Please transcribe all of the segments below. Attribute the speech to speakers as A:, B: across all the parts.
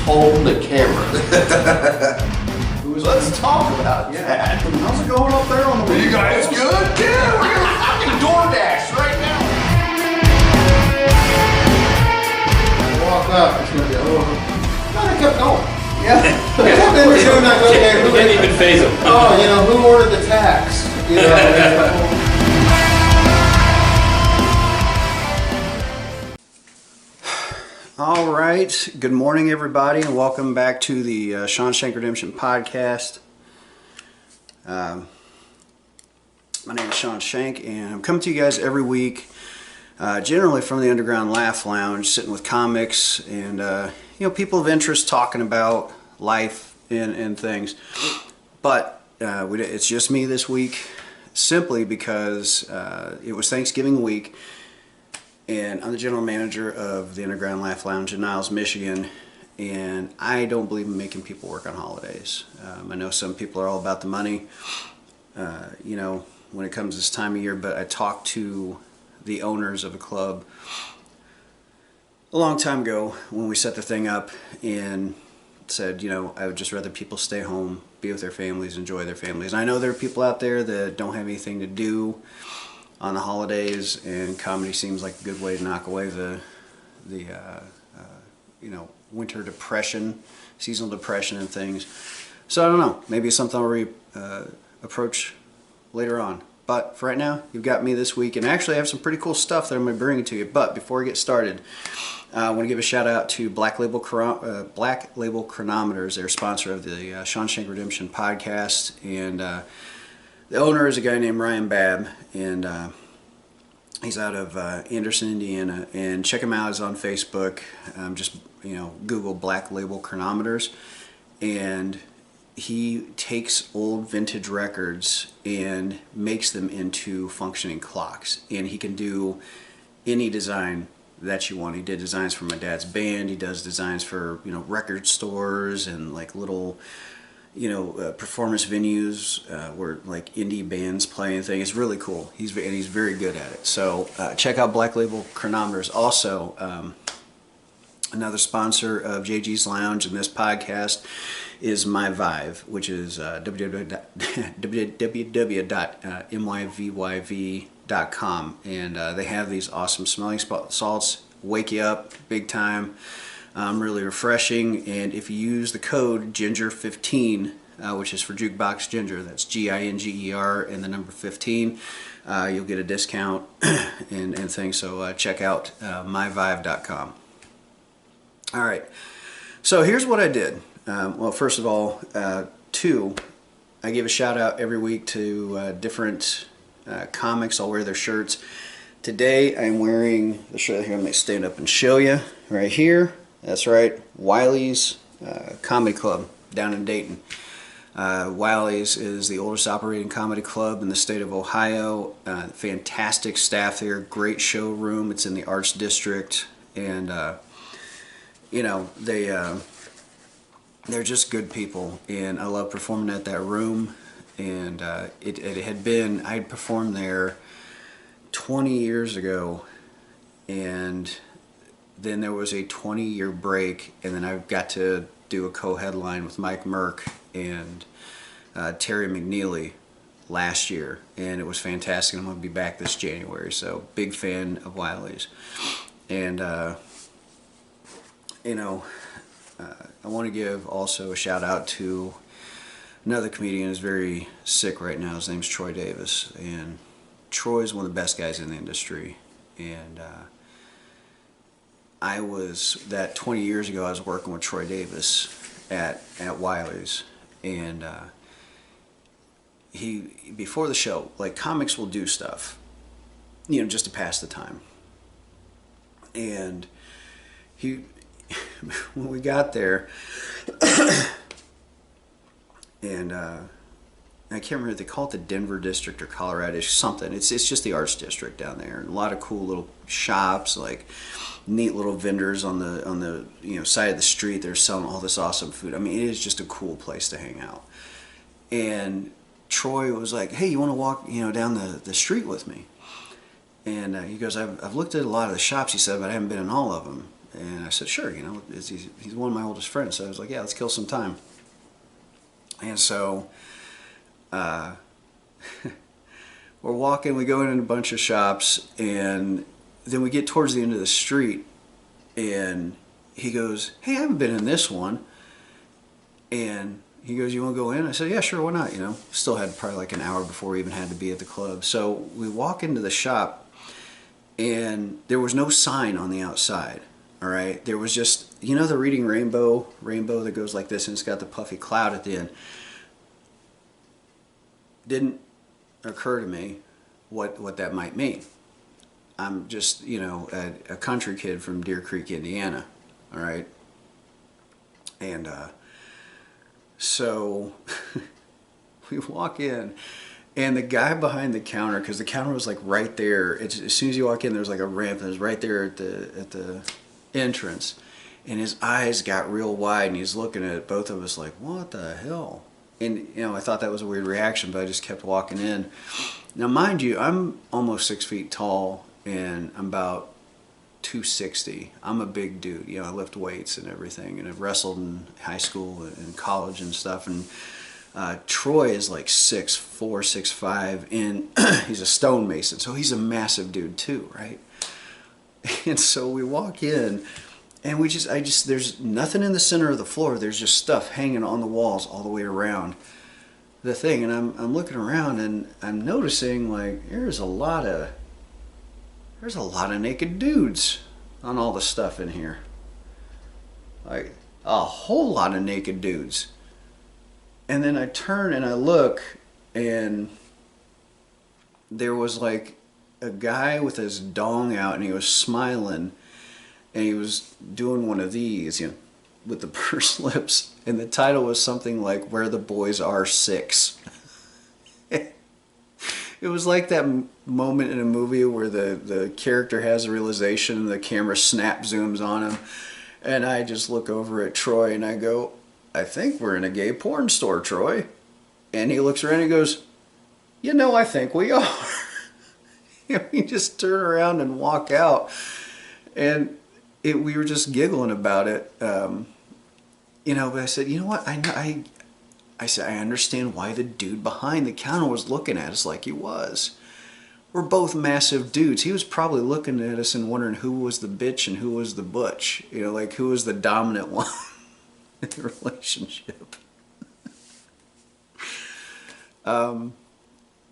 A: Hold the camera. Let's talk about that.
B: How's it going up there on the
A: Are you guys good? Yeah, we're gonna fucking DoorDash right now.
B: walk up? It's gonna be over. No, they kept going.
C: Yeah.
B: They were doing that. Okay,
C: We didn't even phase them.
B: oh, you know, who ordered the tax? You know. All right. Good morning, everybody, and welcome back to the Shank Redemption podcast. My name is Shank, and I'm coming to you guys every week, generally from the Underground Laugh Lounge, sitting with comics and people of interest talking about life and things. But it's just me this week, simply because it was Thanksgiving week. And I'm the general manager of the Underground Laugh Lounge in Niles, Michigan, and I don't believe in making people work on holidays. I know some people are all about the money, when it comes this time of year, but I talked to the owners of a club a long time ago when we set the thing up and said, I would just rather people stay home, be with their families, enjoy their families. And I know there are people out there that don't have anything to do on the holidays, and comedy seems like a good way to knock away the winter depression, seasonal depression and things. So I don't know, maybe it's something I'll approach later on. But for right now, you've got me this week, and actually I have some pretty cool stuff that I'm going to bring to you. But before we get started, I want to give a shout out to Black Label Chronometers. They're a sponsor of the Shank Redemption podcast, and the owner is a guy named Ryan Babb, and he's out of Anderson, Indiana. And check him out. He's on Facebook. Just Google Black Label Chronometers, and he takes old vintage records and makes them into functioning clocks. And he can do any design that you want. He did designs for my dad's band. He does designs for record stores and like little performance venues where like indie bands play and things. It's really cool. He's very good at it. So check out Black Label Chronometers. Also, another sponsor of JG's Lounge and this podcast is My Vive, which is www.myvyv.com, and they have these awesome smelling salts. Wake you up big time. Really refreshing, and if you use the code GINGER15, which is for Jukebox Ginger, that's GINGER and the number 15, you'll get a discount and things. So check out myvive.com. All right, so here's what I did. Well, first of all, I give a shout out every week to different comics. I'll wear their shirts. Today I'm wearing the shirt here. I'm going to stand up and show you right here. That's right, Wiley's Comedy Club down in Dayton. Wiley's is the oldest operating comedy club in the state of Ohio. Fantastic staff there, great showroom. It's in the Arts District, and they're just good people, and I love performing at that room. And it had been, I'd performed there 20 years ago, and then there was a 20-year break, and then I got to do a co-headline with Mike Merck and Terry McNeely last year, and it was fantastic. I'm going to be back this January, so big fan of Wiley's. And I want to give also a shout out to another comedian who's very sick right now. His name's Troy Davis, and Troy's one of the best guys in the industry. And I was, that 20 years ago, I was working with Troy Davis at Wiley's, and before the show, like, comics will do stuff, just to pass the time. And when we got there, and I can't remember if they call it the Denver District or Colorado something. It's just the Arts District down there, and a lot of cool little shops, like neat little vendors on the side of the street. They're selling all this awesome food. I mean, it is just a cool place to hang out. And Troy was like, "Hey, you want to walk down the street with me?" And he goes, I've looked at a lot of the shops, he said, but I haven't been in all of them. And I said, sure, you know, he's one of my oldest friends. So I was like, yeah, let's kill some time. And so we're walking, we go in a bunch of shops, and then we get towards the end of the street, and he goes, hey, I haven't been in this one. And he goes, you want to go in? I said, yeah, sure, why not? You know, still had probably like an hour before we even had to be at the club. So we walk into the shop, and there was no sign on the outside. All right, there was just, you know, the Reading Rainbow that goes like this, and it's got the puffy cloud at the end. Didn't occur to me what that might mean. I'm just, you know, a country kid from Deer Creek, Indiana. All right, and so we walk in, and the guy behind the counter, because the counter was like right there. As soon as you walk in, there's like a ramp, and it's right there at the entrance, and his eyes got real wide, and he's looking at both of us like, what the hell? And you know, I thought that was a weird reaction, but I just kept walking in. Now mind you, I'm almost 6 feet tall, and I'm about 260. I'm a big dude, you know, I lift weights and everything, and I've wrestled in high school and college and stuff. And Troy is like 6'4", 6'5", and he's a stonemason, so he's a massive dude too, right? And so we walk in, and there's nothing in the center of the floor. There's just stuff hanging on the walls all the way around the thing. And I'm looking around, and I'm noticing like there's a lot of naked dudes on all the stuff in here. Like a whole lot of naked dudes. And then I turn and I look, and there was like a guy with his dong out, and he was smiling, and he was doing one of these, you know, with the pursed lips, and the title was something like "Where the Boys Are 6." It was like that moment in a movie where the character has a realization and the camera snap zooms on him, and I just look over at Troy and I go, I think we're in a gay porn store, Troy. And he looks around and he goes, you know, I think we are. We just turn around and walk out, and we were just giggling about it, you know. But I said, you know what? I said, I understand why the dude behind the counter was looking at us like he was. We're both massive dudes. He was probably looking at us and wondering who was the bitch and who was the butch. You know, like who was the dominant one in the relationship.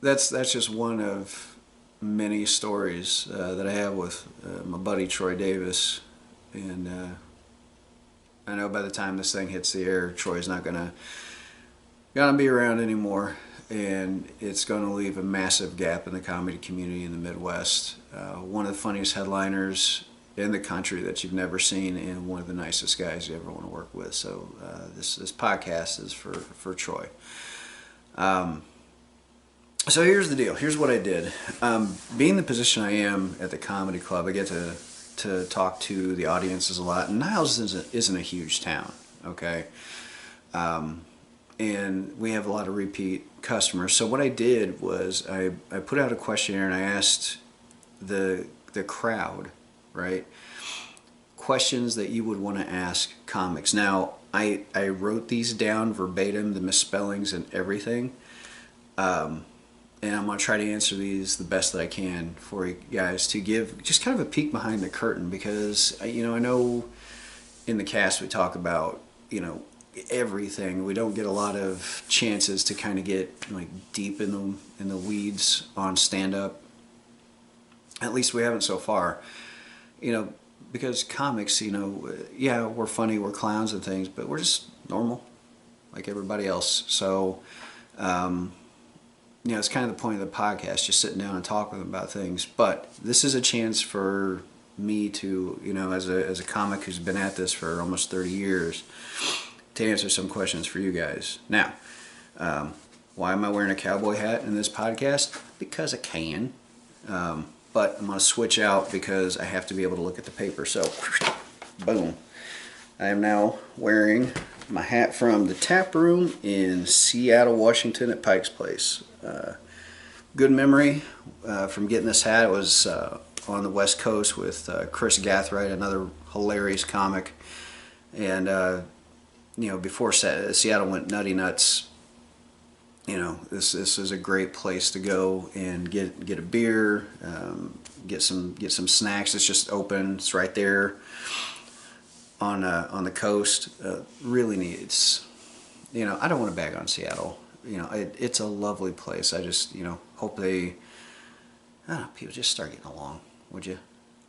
B: That's just one of many stories that I have with my buddy Troy Davis, and I know by the time this thing hits the air, Troy's not gonna be around anymore, and it's gonna leave a massive gap in the comedy community in the Midwest. One of the funniest headliners in the country that you've never seen, and one of the nicest guys you ever want to work with. So this podcast is for Troy. So here's the deal. Here's what I did. Being the position I am at the comedy club, I get to talk to the audiences a lot. And Niles isn't a huge town, okay? And we have a lot of repeat customers. So what I did was I put out a questionnaire, and I asked the crowd, right, questions that you would want to ask comics. Now, I wrote these down verbatim, the misspellings and everything. And I'm going to try to answer these the best that I can for you guys, to give just kind of a peek behind the curtain, because, you know, I know in the cast we talk about, you know, everything. We don't get a lot of chances to kind of get like deep in the weeds on stand-up. At least we haven't so far. You know, because comics, you know, yeah, we're funny, we're clowns and things, but we're just normal like everybody else. So, you know, it's kind of the point of the podcast, just sitting down and talking about things. But this is a chance for me to, you know, as a comic who's been at this for almost 30 years, to answer some questions for you guys. Now, why am I wearing a cowboy hat in this podcast? Because I can. But I'm going to switch out because I have to be able to look at the paper. So, boom. I am now wearing my hat from the tap room in Seattle, Washington at Pike's Place. good memory from getting this hat. It was on the West Coast with Chris Gathright, another hilarious comic. And, you know, before Seattle went nutty nuts, you know, this is a great place to go and get a beer, get some snacks. It's just open. It's right there on the coast. Really neat. It's, you know, I don't want to bag on Seattle. You know, it's a lovely place. I just, you know, hope they, I don't know, people just start getting along, would you?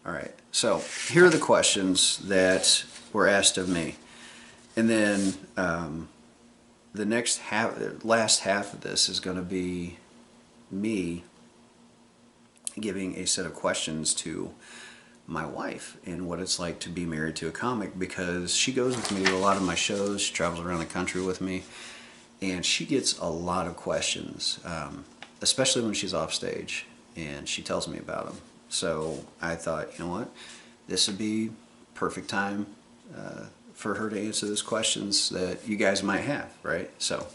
B: All right. So here are the questions that were asked of me, and then the last half of this is going to be me giving a set of questions to my wife and what it's like to be married to a comic, because she goes with me to a lot of my shows. She travels around the country with me, and she gets a lot of questions, especially when she's off stage, and she tells me about them. So I thought, you know what, this would be perfect time for her to answer those questions that you guys might have, right? So,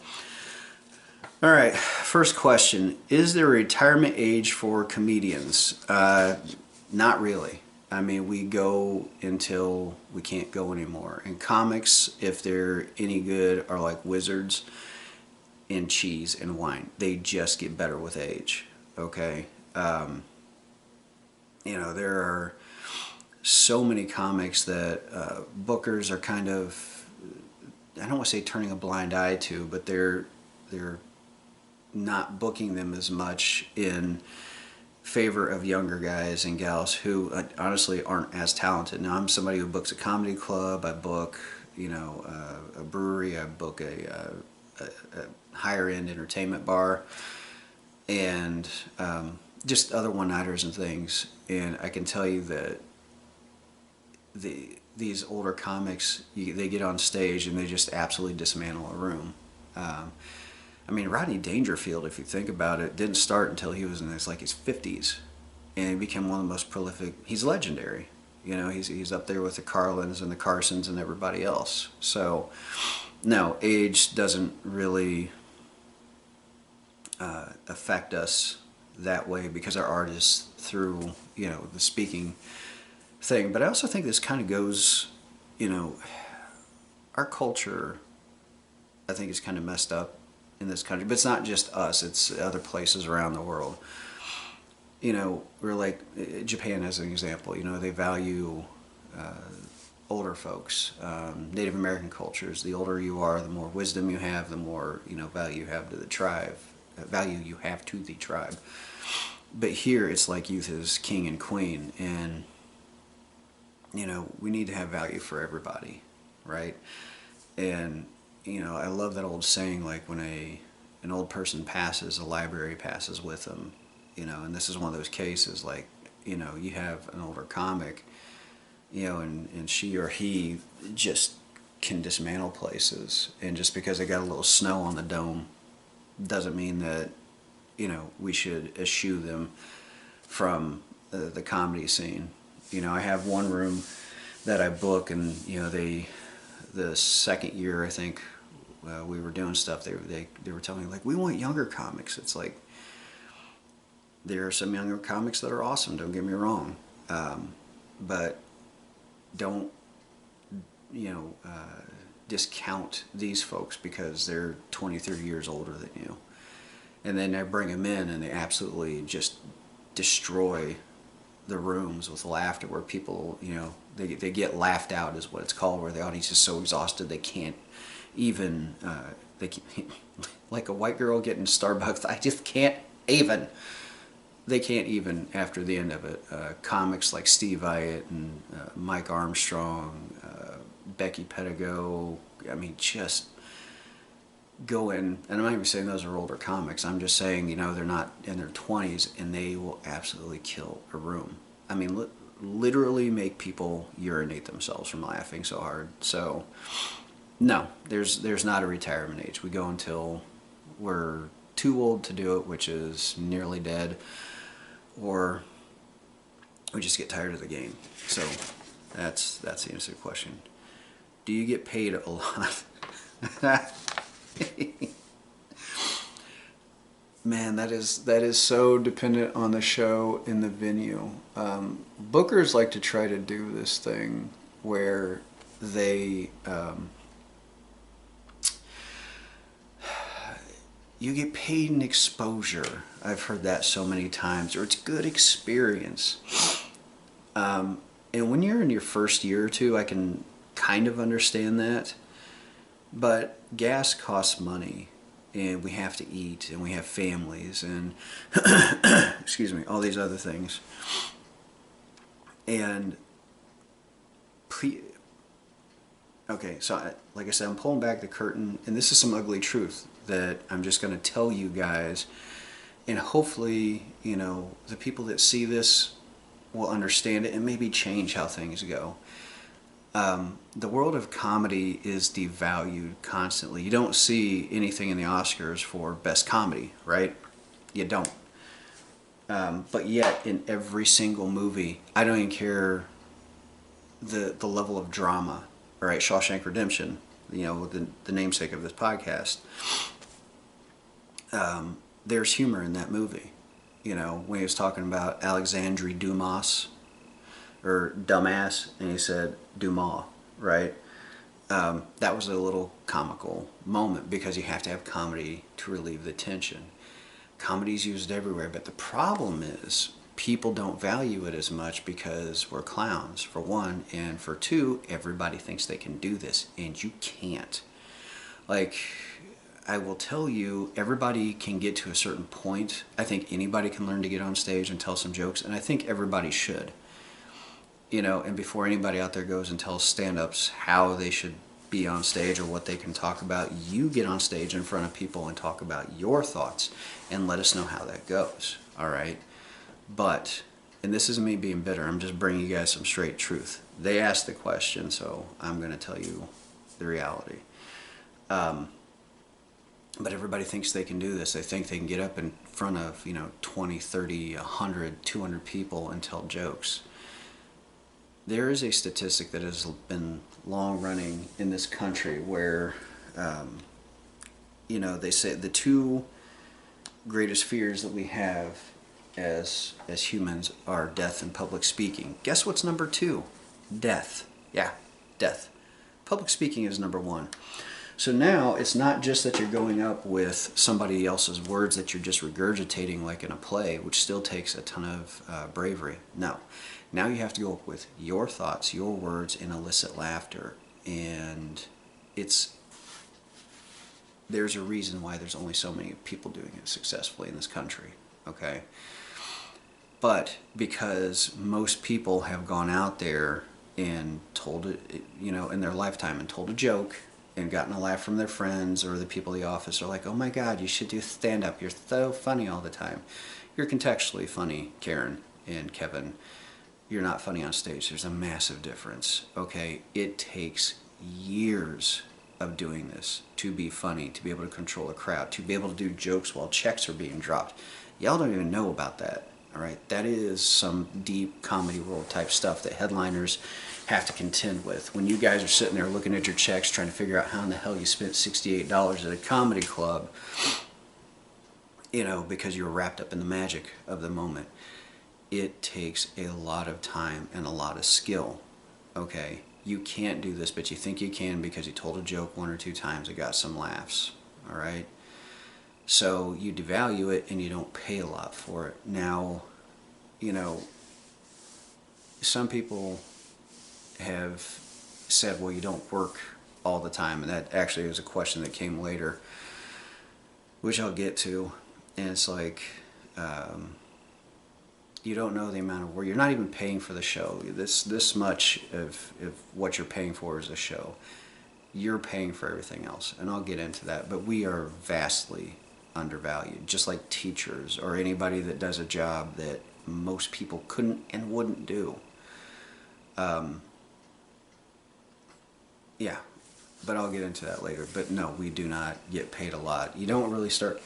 B: all right, first question: is there a retirement age for comedians? Not really. I mean, we go until we can't go anymore. And comics, if they're any good, are like wizards in cheese and wine. They just get better with age, okay? You know, there are so many comics that bookers are kind of, I don't want to say turning a blind eye to, but they're not booking them as much in favor of younger guys and gals who honestly aren't as talented. Now, I'm somebody who books a comedy club, I book, you know, a brewery, I book a higher end entertainment bar, and just other one-nighters and things. And I can tell you that these older comics, they get on stage and they just absolutely dismantle a room. I mean, Rodney Dangerfield, if you think about it, didn't start until he was in his 50s, and he became one of the most prolific. He's legendary. You know, he's up there with the Carlins and the Carsons and everybody else. So, no, age doesn't really affect us that way, because our art is through, you know, the speaking thing. But I also think this kind of goes, you know, our culture, I think, is kind of messed up in this country, but it's not just us, it's other places around the world. You know, we're like Japan as an example. You know, they value older folks. Native American cultures, the older you are, the more wisdom you have, the more, you know, value you have to the tribe, But here it's like youth is king and queen, and you know, we need to have value for everybody, right? And you know, I love that old saying, like, when an old person passes, a library passes with them. You know, and this is one of those cases, like, you know, you have an older comic, you know, and she or he just can dismantle places, and just because they got a little snow on the dome doesn't mean that, you know, we should eschew them from the comedy scene. You know, I have one room that I book, and you know, the second year, I think, we were doing stuff, they were telling me, like, we want younger comics. It's like, there are some younger comics that are awesome, don't get me wrong, but don't, you know, discount these folks because they're 20, 30 years older than you. And then I bring them in and they absolutely just destroy the rooms with laughter, where people, you know, they get laughed out, is what it's called, where the audience is so exhausted they can't even, like a white girl getting Starbucks, I just can't even. They can't even after the end of it. Comics like Steve Vyatt and Mike Armstrong, Becky Pettigo, I mean, just go in, and I'm not even saying those are older comics, I'm just saying, you know, they're not in their 20s, and they will absolutely kill a room. I mean, literally make people urinate themselves from laughing so hard. So, no, there's not a retirement age. We go until we're too old to do it, which is nearly dead, or we just get tired of the game. So that's the answer to the question. Do you get paid a lot? Man, that is so dependent on the show and the venue. Bookers like to try to do this thing where they you get paid in exposure. I've heard that so many times, or it's good experience. And when you're in your first year or two, I can kind of understand that. But gas costs money, and we have to eat, and we have families, and excuse me, all these other things. And okay, so like I said, I'm pulling back the curtain, and this is some ugly truth that I'm just going to tell you guys, and hopefully, the people that see this will understand it and maybe change how things go. The world of comedy is devalued constantly. You don't see anything in the Oscars for best comedy, right? You don't. But yet, in every single movie, I don't even care the level of drama. All right, Shawshank Redemption, the namesake of this podcast. There's humor in that movie. When he was talking about Alexandre Dumas, or dumbass, and he said Dumas, right? That was a little comical moment because you have to have comedy to relieve the tension. Comedy's used everywhere, but the problem is people don't value it as much because we're clowns, for one, and for two, everybody thinks they can do this, and you can't. Like, I will tell you, everybody can get to a certain point. I think anybody can learn to get on stage and tell some jokes, and I think everybody should. And before anybody out there goes and tells stand-ups how they should be on stage or what they can talk about, you get on stage in front of people and talk about your thoughts and let us know how that goes, all right? But, and this isn't me being bitter, I'm just bringing you guys some straight truth. They asked the question, so I'm going to tell you the reality. But everybody thinks they can do this. They think they can get up in front of, 20, 30, 100, 200 people and tell jokes. There is a statistic that has been long running in this country where, they say the two greatest fears that we have as humans are death and public speaking. Guess what's number two? Death. Yeah, death. Public speaking is number one. So now it's not just that you're going up with somebody else's words that you're just regurgitating like in a play, which still takes a ton of bravery. No. Now you have to go up with your thoughts, your words, and elicit laughter. And there's a reason why there's only so many people doing it successfully in this country, okay? But because most people have gone out there and told it, in their lifetime and told a joke and gotten a laugh from their friends, or the people in the office are like, oh my God, you should do stand-up. You're so funny all the time. You're contextually funny, Karen and Kevin. You're not funny on stage. There's a massive difference, okay? It takes years of doing this to be funny, to be able to control a crowd, to be able to do jokes while checks are being dropped. Y'all don't even know about that, all right? That is some deep comedy world type stuff that headliners have to contend with. When you guys are sitting there looking at your checks trying to figure out how in the hell you spent $68 at a comedy club, because you were wrapped up in the magic of the moment. It takes a lot of time and a lot of skill, okay? You can't do this, but you think you can because you told a joke one or two times and got some laughs, all right? So you devalue it and you don't pay a lot for it. Now, some people have said, well, you don't work all the time, and that actually was a question that came later, which I'll get to, and it's like, you don't know the amount of work. You're not even paying for the show. This much of what you're paying for is a show. You're paying for everything else, and I'll get into that. But we are vastly undervalued, just like teachers or anybody that does a job that most people couldn't and wouldn't do. Yeah, but I'll get into that later. But no, we do not get paid a lot. You don't really start,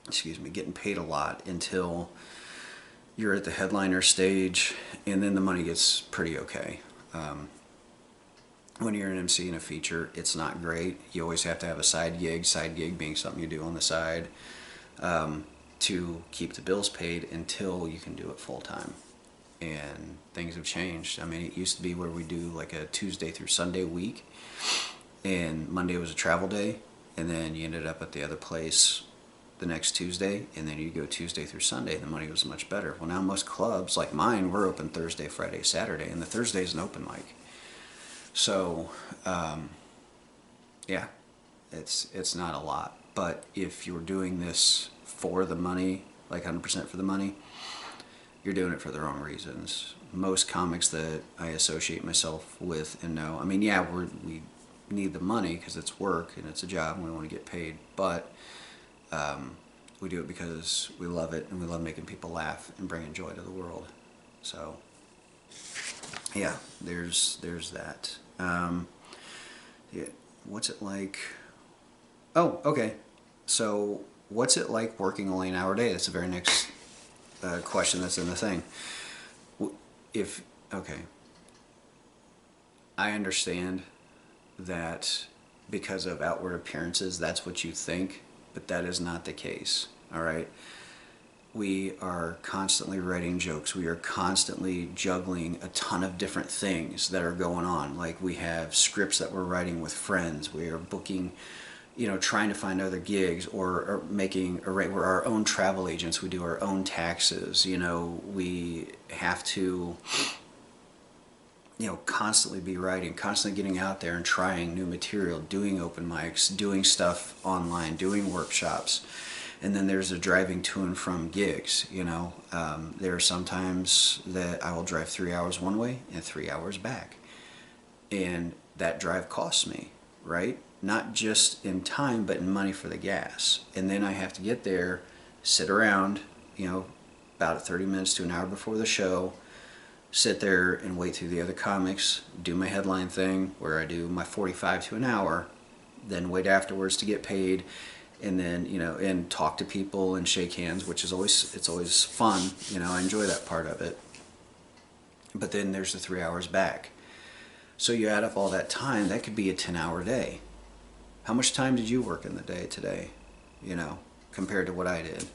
B: getting paid a lot until you're at the headliner stage, and then the money gets pretty okay. When you're an MC in a feature, it's not great. You always have to have a side gig being something you do on the side. to keep the bills paid until you can do it full time. And things have changed. I mean, it used to be where we do like a Tuesday through Sunday week, and Monday was a travel day, and then you ended up at the other place the next Tuesday, and then you go Tuesday through Sunday, and the money was much better. Well, now most clubs like mine, we're open Thursday, Friday, Saturday, and the Thursday is an open mic. So yeah, it's not a lot. But if you're doing this for the money, like 100% for the money, you're doing it for the wrong reasons. Most comics that I associate myself with and know, I mean, yeah, we need the money because it's work and it's a job and we want to get paid, but we do it because we love it and we love making people laugh and bringing joy to the world. So yeah, there's that. Yeah, what's it like? Oh, okay. So what's it like working only an hour a day? That's the very next question that's in the thing. Okay, I understand that because of outward appearances, that's what you think, but that is not the case, all right? We are constantly writing jokes. We are constantly juggling a ton of different things that are going on. Like we have scripts that we're writing with friends. We are booking, trying to find other gigs, or we're our own travel agents. We do our own taxes. We have to, constantly be writing, constantly getting out there and trying new material, doing open mics, doing stuff online, doing workshops. And then there's a driving to and from gigs, There are sometimes that I will drive 3 hours one way and 3 hours back. And that drive costs me, right? Not just in time, but in money for the gas. And then I have to get there, sit around, about 30 minutes to an hour before the show, sit there and wait through the other comics, do my headline thing where I do my 45 to an hour, then wait afterwards to get paid, and then, and talk to people and shake hands, which is always fun. I enjoy that part of it. But then there's the 3 hours back. So you add up all that time, that could be a 10-hour day. How much time did you work in the day today, compared to what I did?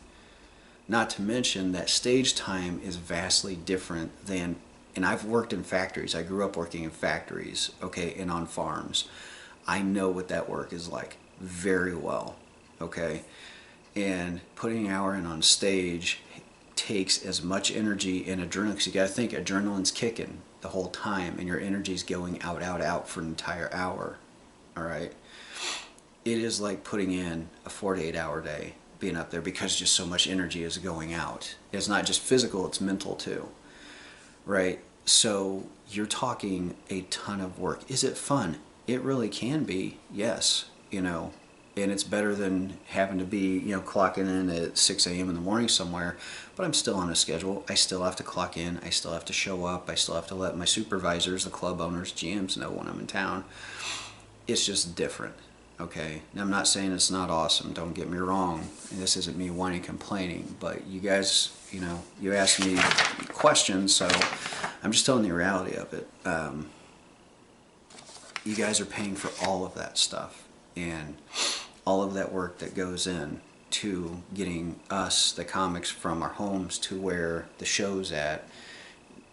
B: Not to mention that stage time is vastly different than, and I've worked in factories. I grew up working in factories, okay, and on farms. I know what that work is like very well. Okay, and putting an hour in on stage takes as much energy and adrenaline, because you got to think adrenaline's kicking the whole time and your energy's going out for an entire hour. All right, it is like putting in a 4 to 8 hour day being up there, because just so much energy is going out. It's not just physical, it's mental too, right? So you're talking a ton of work. Is it fun? It really can be, yes, and it's better than having to be, clocking in at 6 a.m. in the morning somewhere, but I'm still on a schedule. I still have to clock in. I still have to show up. I still have to let my supervisors, the club owners, GMs know when I'm in town. It's just different, okay? Now, I'm not saying it's not awesome. Don't get me wrong. And this isn't me whining, complaining, but you guys, you asked me questions, so I'm just telling the reality of it. You guys are paying for all of that stuff, and all of that work that goes in to getting us, the comics, from our homes to where the show's at,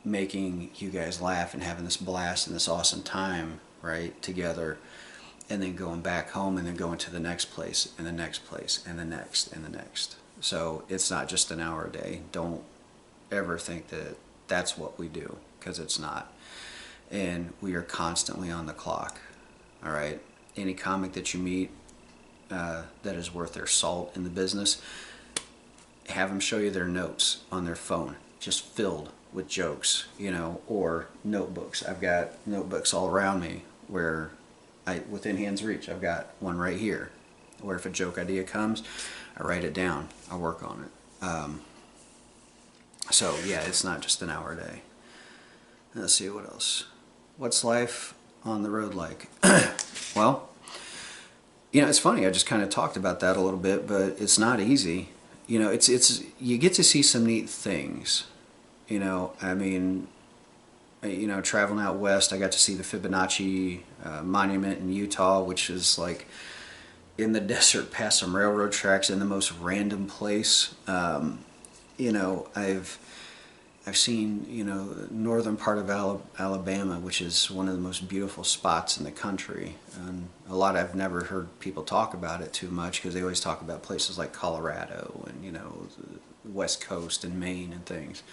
B: making you guys laugh and having this blast and this awesome time, right, together, and then going back home and then going to the next place and the next place and the next and the next. So it's not just an hour a day. Don't ever think that that's what we do, because it's not. And we are constantly on the clock, all right? Any comic that you meet that is worth their salt in the business, have them show you their notes on their phone, just filled with jokes, or notebooks. I've got notebooks all around me where within hand's reach, I've got one right here, where if a joke idea comes, I write it down, I work on it. So yeah, it's not just an hour a day. Let's see, what else? What's life on the road like? Well, it's funny, I just kind of talked about that a little bit, but it's not easy. It's you get to see some neat things. I mean, traveling out west, I got to see the Fibonacci monument in Utah, which is like, in the desert past some railroad tracks in the most random place. You know, I've seen, you know, northern part of Alabama, which is one of the most beautiful spots in the country. And a lot I've never heard people talk about it too much because they always talk about places like Colorado and, you know, the West Coast and Maine and things.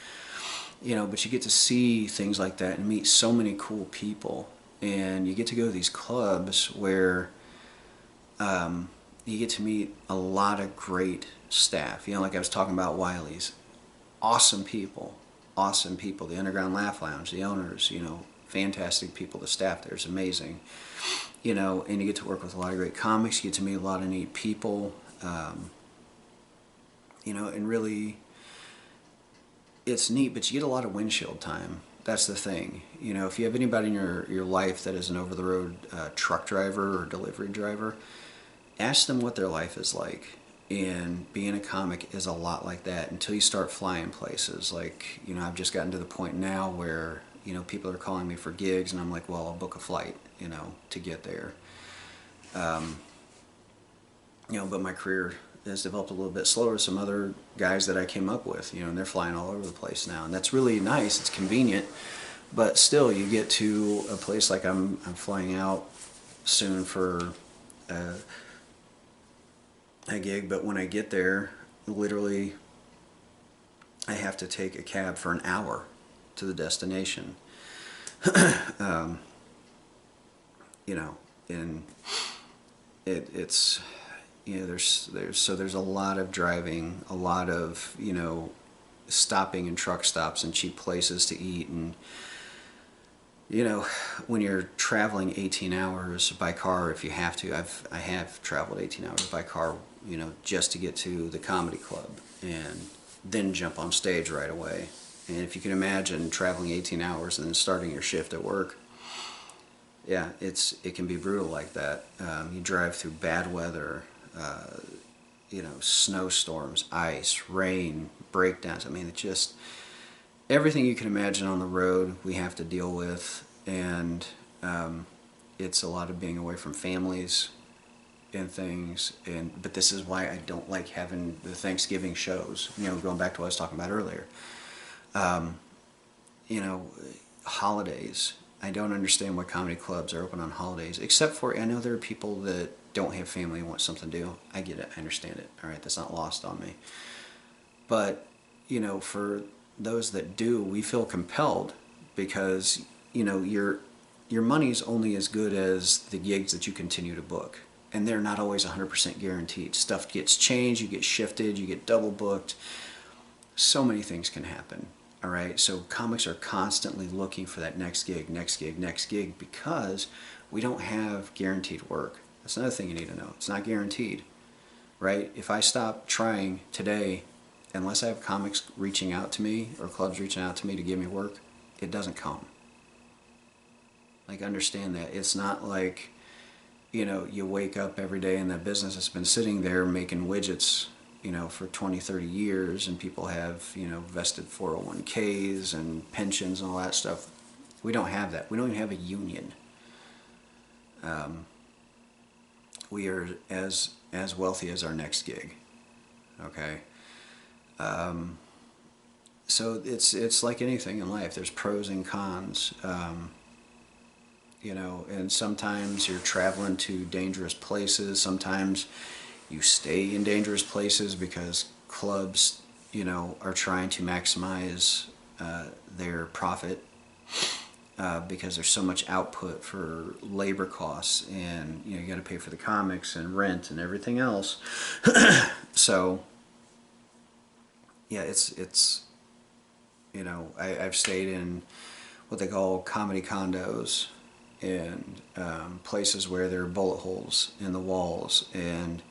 B: You know, but you get to see things like that and meet so many cool people. And you get to go to these clubs where you get to meet a lot of great staff. You know, like I was talking about Wiley's. Awesome people. Awesome people. The Underground Laugh Lounge, the owners, you know, fantastic people. The staff there is amazing. You know, and you get to work with a lot of great comics. You get to meet a lot of neat people. You know, and really, it's neat, but you get a lot of windshield time. That's the thing. You know, if you have anybody in your life that is an over-the-road truck driver or delivery driver, ask them what their life is like. And being a comic is a lot like that until you start flying places. Like, you know, I've just gotten to the point now where, you know, people are calling me for gigs and I'm like, well, I'll book a flight, you know, to get there. You know, but my career has developed a little bit slower. Some other guys that I came up with, you know, and they're flying all over the place now. And that's really nice. It's convenient. But still, you get to a place like I'm flying out soon for a gig, but when I get there, literally, I have to take a cab for an hour to the destination. You know, and it's you know, there's a lot of driving, a lot of, you know, stopping in truck stops and cheap places to eat. And you know, when you're traveling 18 hours by car, if you have to, I have traveled 18 hours by car, you know, just to get to the comedy club and then jump on stage right away. And if you can imagine traveling 18 hours and then starting your shift at work, yeah, it can be brutal like that. You drive through bad weather, you know, snowstorms, ice, rain, breakdowns. I mean, it's just everything you can imagine on the road we have to deal with. And it's a lot of being away from families and things. But this is why I don't like having the Thanksgiving shows, you know, going back to what I was talking about earlier. You know, holidays. I don't understand why comedy clubs are open on holidays, except for, I know there are people that don't have family and want something to do. I get it. I understand it. All right, that's not lost on me. But, you know, for those that do, we feel compelled because, you know, your money's only as good as the gigs that you continue to book. And they're not always 100% guaranteed. Stuff gets changed, you get shifted, you get double booked. So many things can happen. All right, so comics are constantly looking for that next gig, next gig, next gig, because we don't have guaranteed work. That's another thing you need to know. It's not guaranteed, right? If I stop trying today, unless I have comics reaching out to me or clubs reaching out to me to give me work, it doesn't come. Like, understand that. It's not like, you know, you wake up every day and that business has been sitting there making widgets, you know, for 20, 30 years, and people have, you know, vested 401ks and pensions and all that stuff. We don't have that. We don't even have a union. We are as wealthy as our next gig. Okay. So it's like anything in life. There's pros and cons. You know, and sometimes you're traveling to dangerous places. Sometimes you stay in dangerous places because clubs, you know, are trying to maximize their profit because there's so much output for labor costs, and you know, you got to pay for the comics and rent and everything else. So yeah, it's you know, I've stayed in what they call comedy condos, and places where there are bullet holes in the walls. And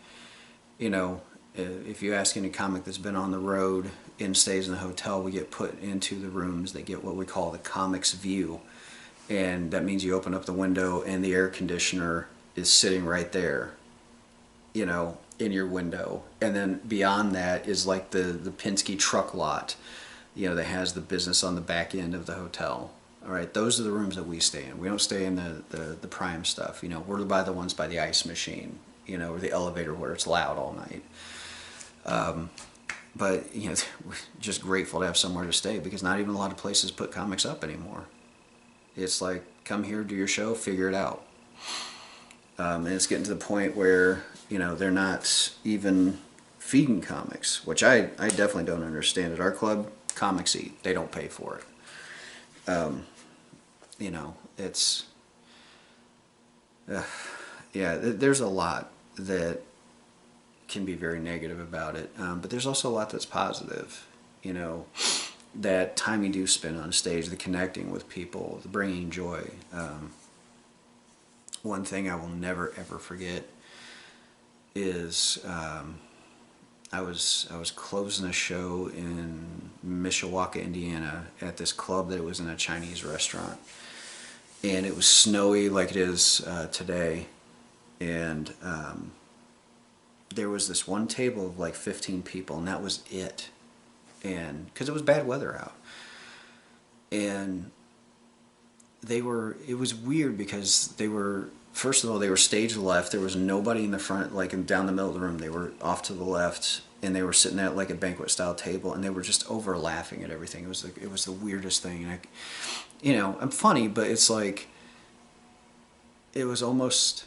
B: you know, if you ask any comic that's been on the road and stays in the hotel, we get put into the rooms that get what we call the comic's view. And that means you open up the window and the air conditioner is sitting right there, you know, in your window. And then beyond that is like the Penske truck lot, you know, that has the business on the back end of the hotel. All right, those are the rooms that we stay in. We don't stay in the prime stuff. You know, we're by the ones by the ice machine. you know, or the elevator where it's loud all night. But, you know, we're just grateful to have somewhere to stay, because not even a lot of places put comics up anymore. It's like, come here, do your show, figure it out. And it's getting to the point where, you know, they're not even feeding comics, which I definitely don't understand. At our club, comics eat. They don't pay for it. You know, it's... yeah, there's a lot that can be very negative about it, but there's also a lot that's positive. You know, that time you do spend on stage, the connecting with people, the bringing joy. One thing I will never ever forget is I was closing a show in Mishawaka, Indiana, at this club that was in a Chinese restaurant, and it was snowy like it is today, and there was this one table of like 15 people, and that was it. And because it was bad weather out, and it was weird because they were, first of all, they were stage left. There was nobody in the front, like down the middle of the room. They were off to the left, and they were sitting at like a banquet style table, and they were just over laughing at everything. It was the weirdest thing. And you know, I'm funny, but it's like, it was almost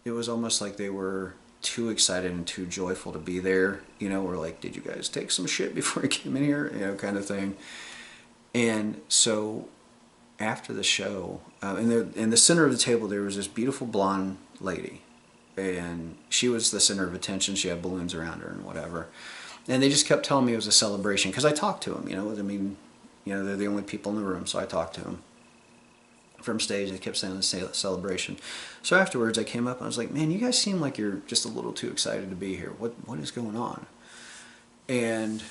B: like they were too excited and too joyful to be there. You know, we're like, did you guys take some shit before you came in here? You know, kind of thing. And so after the show, in the center of the table, there was this beautiful blonde lady, and she was the center of attention. She had balloons around her and whatever. And they just kept telling me it was a celebration, because I talked to them, you know. I mean, you know, they're the only people in the room, so I talked to them from stage. They kept saying the celebration. So afterwards, I came up and I was like, man, you guys seem like you're just a little too excited to be here. What is going on? And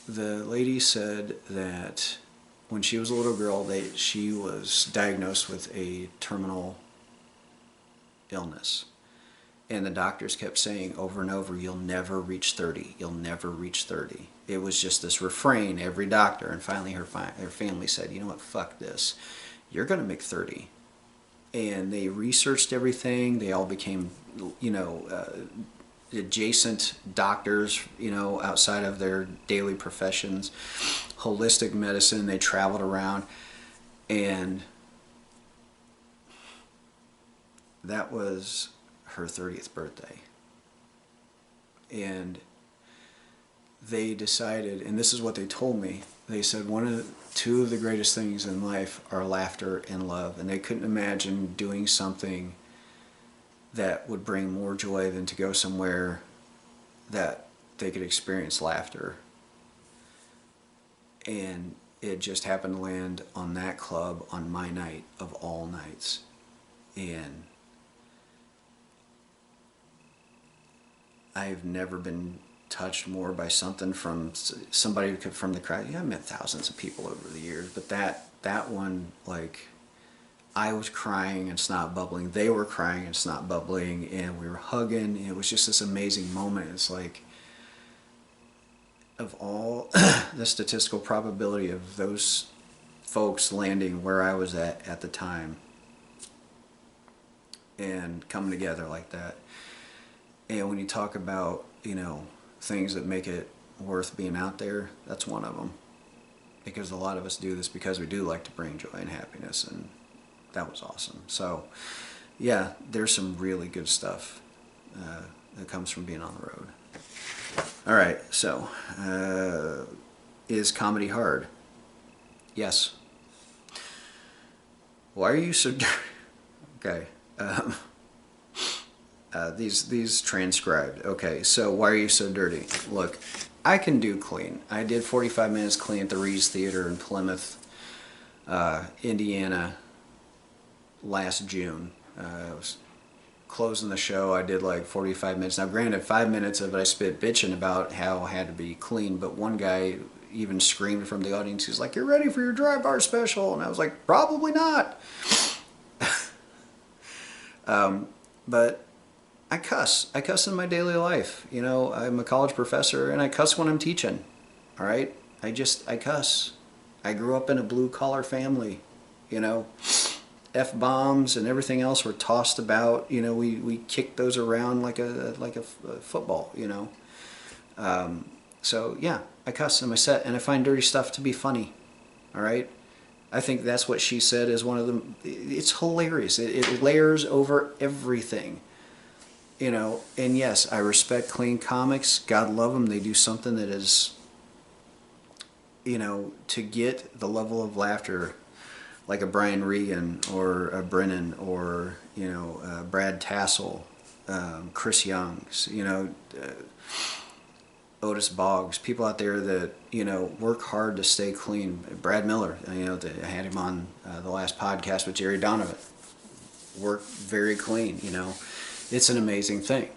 B: the lady said that when she was a little girl, she was diagnosed with a terminal illness. And the doctors kept saying over and over, you'll never reach 30. You'll never reach 30. It was just this refrain, every doctor. And finally her family said, you know what, fuck this. You're going to make 30. And they researched everything. They all became, you know, adjacent doctors, you know, outside of their daily professions. Holistic medicine. They traveled around. And that was her 30th birthday. And they decided, and this is what they told me, they said two of the greatest things in life are laughter and love, and they couldn't imagine doing something that would bring more joy than to go somewhere that they could experience laughter. And it just happened to land on that club on my night of all nights. And I've never been touched more by something from somebody from the crowd. Yeah, I've met thousands of people over the years, but that one, like, I was crying and snot bubbling. They were crying and snot bubbling, and we were hugging. And it was just this amazing moment. It's like, of all the statistical probability of those folks landing where I was at the time and coming together like that. And when you talk about, you know, things that make it worth being out there, that's one of them. Because a lot of us do this because we do like to bring joy and happiness, and that was awesome. So, yeah, there's some really good stuff that comes from being on the road. All right, so, is comedy hard? Yes. Why are you so dirty? Okay. These transcribed. Okay, so why are you so dirty? Look, I can do clean. I did 45 minutes clean at the Rees Theater in Plymouth, Indiana, last June. I was closing the show. I did like 45 minutes. Now, granted, 5 minutes of it I spit bitching about how I had to be clean, but one guy even screamed from the audience. He's like, "You're ready for your dry bar special?" And I was like, "Probably not." But I cuss. I cuss in my daily life. You know, I'm a college professor, and I cuss when I'm teaching. All right? I cuss. I grew up in a blue-collar family, you know. F-bombs and everything else were tossed about. You know, we kicked those around like a football, you know. So yeah, I cuss in my set, and I find dirty stuff to be funny. All right, I think that's what she said is one of them. It's hilarious. It layers over everything, you know. And yes, I respect clean comics. God love them. They do something that is, you know, to get the level of laughter like a Brian Regan or a Brennan or, you know, Brad Tassel, Chris Youngs, you know, Otis Boggs, people out there that, you know, work hard to stay clean. Brad Miller, you know, I had him on the last podcast with Jerry Donovan. Work very clean, you know. It's an amazing thing.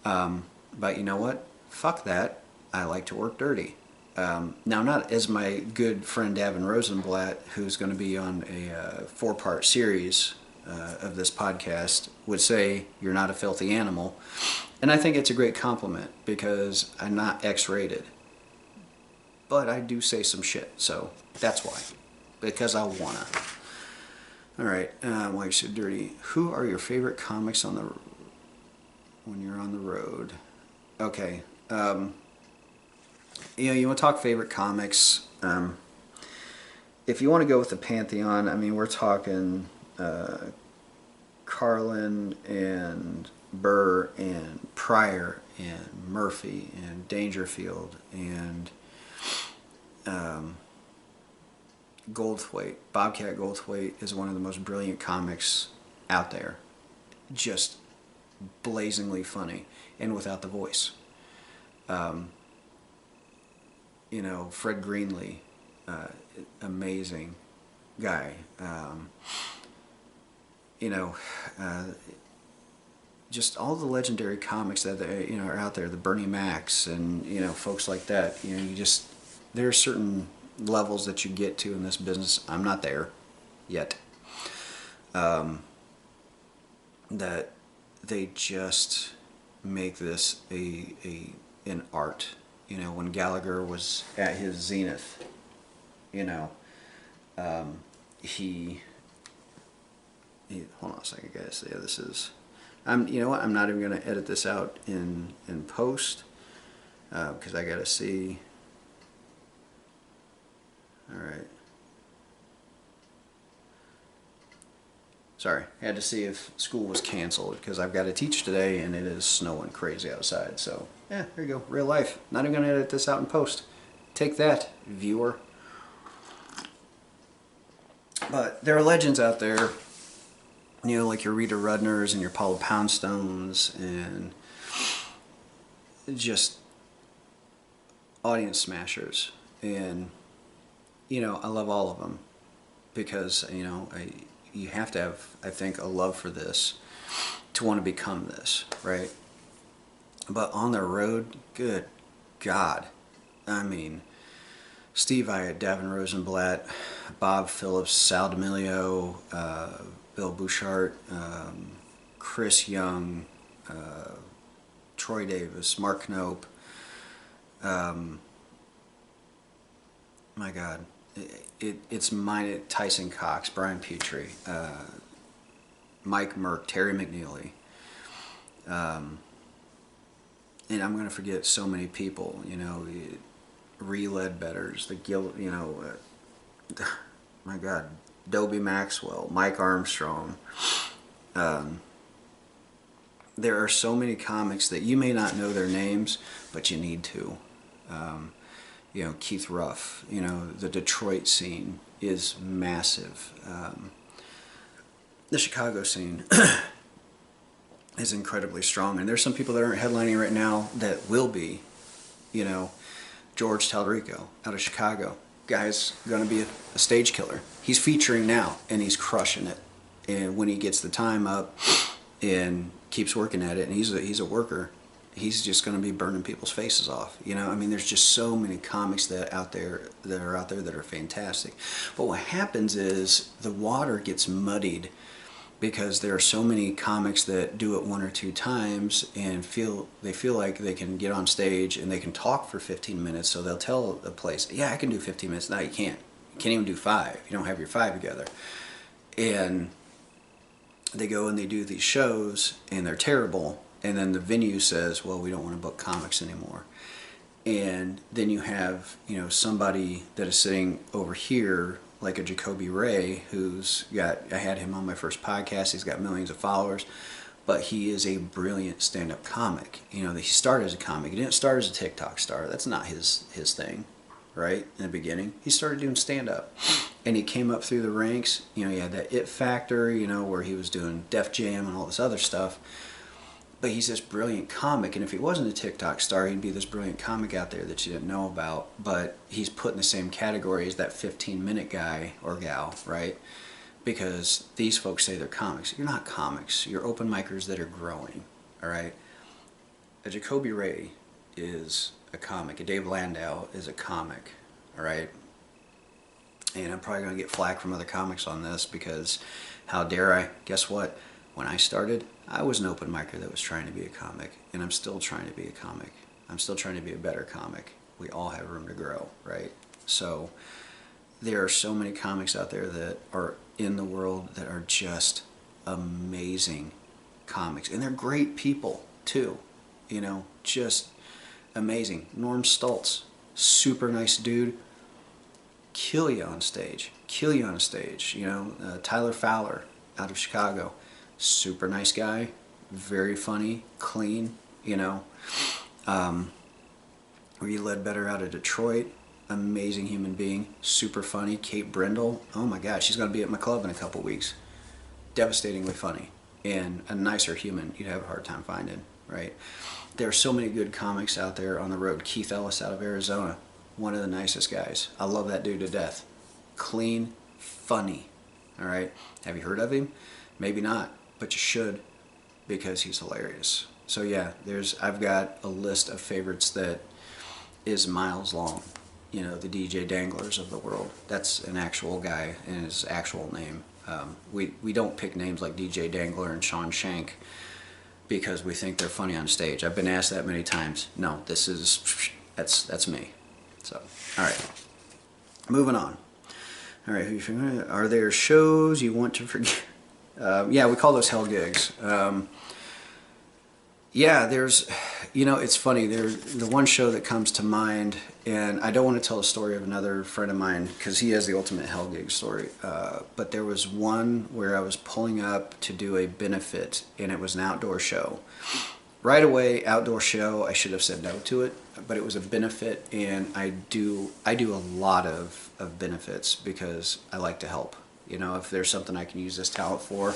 B: But you know what? Fuck that. I like to work dirty. Now, not as my good friend Davin Rosenblatt, who's going to be on a 4-part series of this podcast, would say, you're not a filthy animal. And I think it's a great compliment because I'm not X-rated. But I do say some shit, so that's why. Because I wanna. Alright, why you're so dirty. Who are your favorite comics when you're on the road? Okay, you know, you want to talk favorite comics. If you want to go with the Pantheon, I mean, we're talking Carlin and Burr and Pryor and Murphy and Dangerfield and Goldthwait. Bobcat Goldthwait is one of the most brilliant comics out there. Just blazingly funny and without the voice. You know, Fred Greenlee, amazing guy. You know, just all the legendary comics that you know are out there, the Bernie Macs and, you know, folks like that. You know, there are certain levels that you get to in this business. I'm not there yet. That they just make this an art. You know, when Gallagher was at his zenith, you know, he hold on a second, guys. Yeah, this is. You know what? I'm not even going to edit this out in post because I got to see. All right. Sorry, I had to see if school was canceled because I've got to teach today and it is snowing crazy outside. So yeah, there you go. Real life. Not even going to edit this out in post. Take that, viewer. But there are legends out there. You know, like your Rita Rudners and your Paula Poundstones and just audience smashers. And, you know, I love all of them because, you know, you have to have, I think, a love for this to want to become this, right? But on the road, good God. I mean, Steve Iott, Davin Rosenblatt, Bob Phillips, Sal D'Amelio, Bill Bouchard, Chris Young, Troy Davis, Mark Knope. My God, it's mine. Tyson Cox, Brian Petrie, Mike Merck, Terry McNeely, and I'm going to forget so many people. You know, Ree Ledbetters, the Guild. You know, my God. Dobie Maxwell, Mike Armstrong. There are so many comics that you may not know their names, but you need to. You know, Keith Ruff, you know, the Detroit scene is massive. The Chicago scene is incredibly strong. And there's some people that aren't headlining right now that will be, you know, George Talrico out of Chicago. Guy's going to be a stage killer. He's featuring now, and he's crushing it. And when he gets the time up and keeps working at it, and he's a worker, he's just going to be burning people's faces off. You know, I mean, there's just so many comics that are out there that are fantastic. But what happens is the water gets muddied because there are so many comics that do it one or two times and they feel like they can get on stage and they can talk for 15 minutes. So they'll tell a place, yeah, I can do 15 minutes. No, you can't. You can't even do 5. You don't have your 5 together. And they go and they do these shows and they're terrible, and then the venue says, well, we don't want to book comics anymore. And then you have, you know, somebody that is sitting over here like a Jacoby Ray, I had him on my first podcast. He's got millions of followers, but he is a brilliant stand-up comic. You know, he started as a comic. He didn't start as a TikTok star. That's not his thing, right? In the beginning, he started doing stand-up, and he came up through the ranks. You know, he had that it factor, you know, where he was doing Def Jam and all this other stuff. But he's this brilliant comic, and if he wasn't a TikTok star, he'd be this brilliant comic out there that you didn't know about. But he's put in the same category as that 15-minute guy or gal, right? Because these folks say they're comics. You're not comics. You're open micers that are growing, all right? A Jacoby Ray is a comic. A Dave Landau is a comic, all right? And I'm probably going to get flack from other comics on this because how dare I? Guess what? When I started, I was an open micer that was trying to be a comic, and I'm still trying to be a comic. I'm still trying to be a better comic. We all have room to grow, right? So there are so many comics out there that are in the world that are just amazing comics, and they're great people too, you know, just amazing. Norm Stoltz, super nice dude, kill you on stage, you know. Tyler Fowler out of Chicago, super nice guy, very funny, clean, you know. Reed Ledbetter out of Detroit, amazing human being, super funny. Kate Brindle, oh my God, she's going to be at my club in a couple weeks. Devastatingly funny, and a nicer human you'd have a hard time finding, right? There are so many good comics out there on the road. Keith Ellis out of Arizona, one of the nicest guys. I love that dude to death. Clean, funny, all right? Have you heard of him? Maybe not, but you should, because he's hilarious. So yeah, I've got a list of favorites that is miles long. You know, the DJ Danglers of the world. That's an actual guy and his actual name. We don't pick names like DJ Dangler and Shank because we think they're funny on stage. I've been asked that many times. No, that's me. So, all right, moving on. All right, are there shows you want to forget? Yeah, we call those hell gigs. Yeah, there's, you know, it's funny. The one show that comes to mind, and I don't want to tell the story of another friend of mine because he has the ultimate hell gig story. But there was one where I was pulling up to do a benefit, and it was an outdoor show. Right away, outdoor show, I should have said no to it, but it was a benefit, and I do a lot of benefits because I like to help. You know, if there's something I can use this talent for,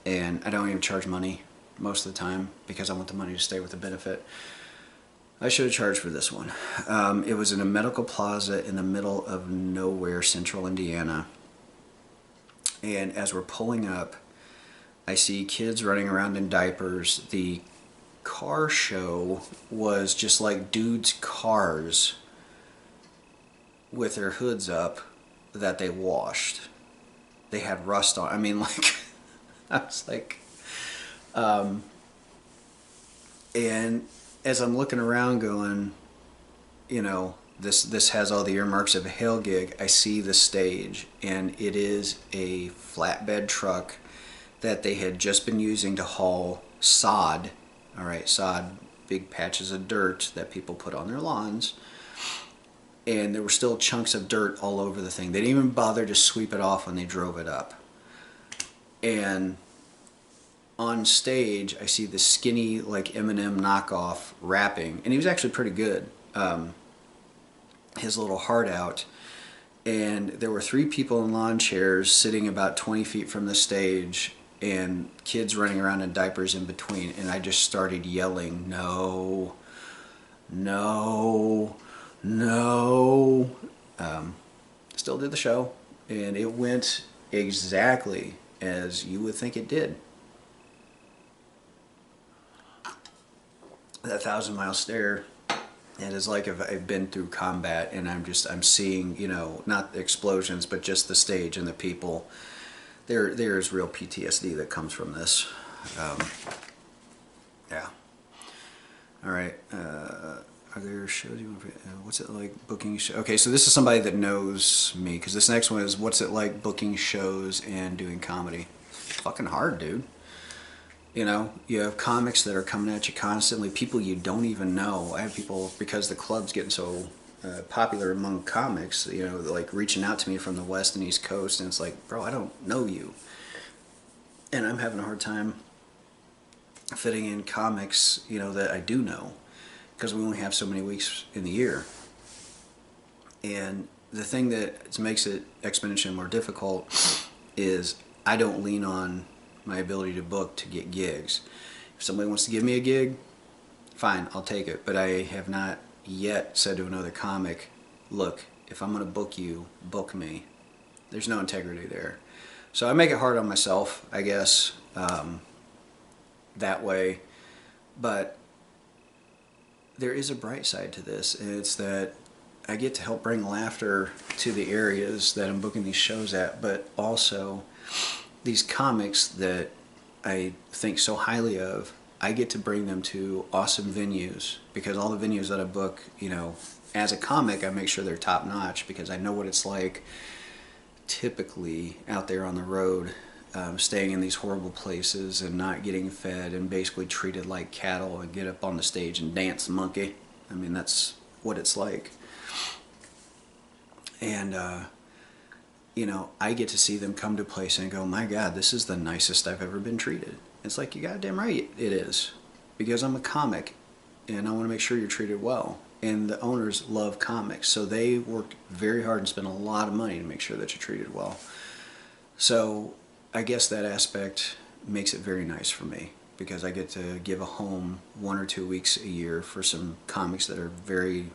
B: and I don't even charge money most of the time because I want the money to stay with the benefit. I should have charged for this one. It was in a medical plaza in the middle of nowhere, central Indiana. And as we're pulling up, I see kids running around in diapers. The car show was just like dudes' cars with their hoods up that they washed. They had rust on. I mean, like, I was like, and as I'm looking around going, you know, this has all the earmarks of a hail gig, I see the stage, and it is a flatbed truck that they had just been using to haul sod, all right, sod, big patches of dirt that people put on their lawns, and there were still chunks of dirt all over the thing. They didn't even bother to sweep it off when they drove it up. And on stage, I see this skinny, like Eminem knockoff rapping, and he was actually pretty good. His little heart out, and there were 3 people in lawn chairs sitting about 20 feet from the stage, and kids running around in diapers in between, and I just started yelling, no, no, no. Still did the show, and it went exactly as you would think it did. That 1,000-mile stare, it is like if I've been through combat, and I'm seeing, you know, not the explosions, but just the stage and the people. There is real PTSD that comes from this. Yeah. All right. Are there shows you want to, what's it like booking shows? Okay, so this is somebody that knows me, because this next one is what's it like booking shows and doing comedy. fucking hard, dude. You know, you have comics that are coming at you constantly, people you don't even know. I have people, because the club's getting so popular among comics, you know, like reaching out to me from the West and East Coast, and it's like, bro, I don't know you. And I'm having a hard time fitting in comics, you know, that I do know, because we only have so many weeks in the year. And the thing that makes it exponentially more difficult is I don't lean on my ability to book to get gigs. If somebody wants to give me a gig, fine, I'll take it. But I have not yet said to another comic, look, if I'm going to book you, book me. There's no integrity there. So I make it hard on myself, I guess, that way. But there is a bright side to this, and it's that I get to help bring laughter to the areas that I'm booking these shows at, but also these comics that I think so highly of, I get to bring them to awesome venues, because all the venues that I book, you know, as a comic, I make sure they're top notch, because I know what it's like typically out there on the road, staying in these horrible places and not getting fed and basically treated like cattle, and get up on the stage and dance monkey. I mean, that's what it's like. And you know, I get to see them come to a place and go, my God, this is the nicest I've ever been treated. It's like, you goddamn right it is, because I'm a comic and I want to make sure you're treated well. And the owners love comics, so they worked very hard and spent a lot of money to make sure that you're treated well. So I guess that aspect makes it very nice for me, because I get to give a home 1 or 2 weeks a year for some comics that are very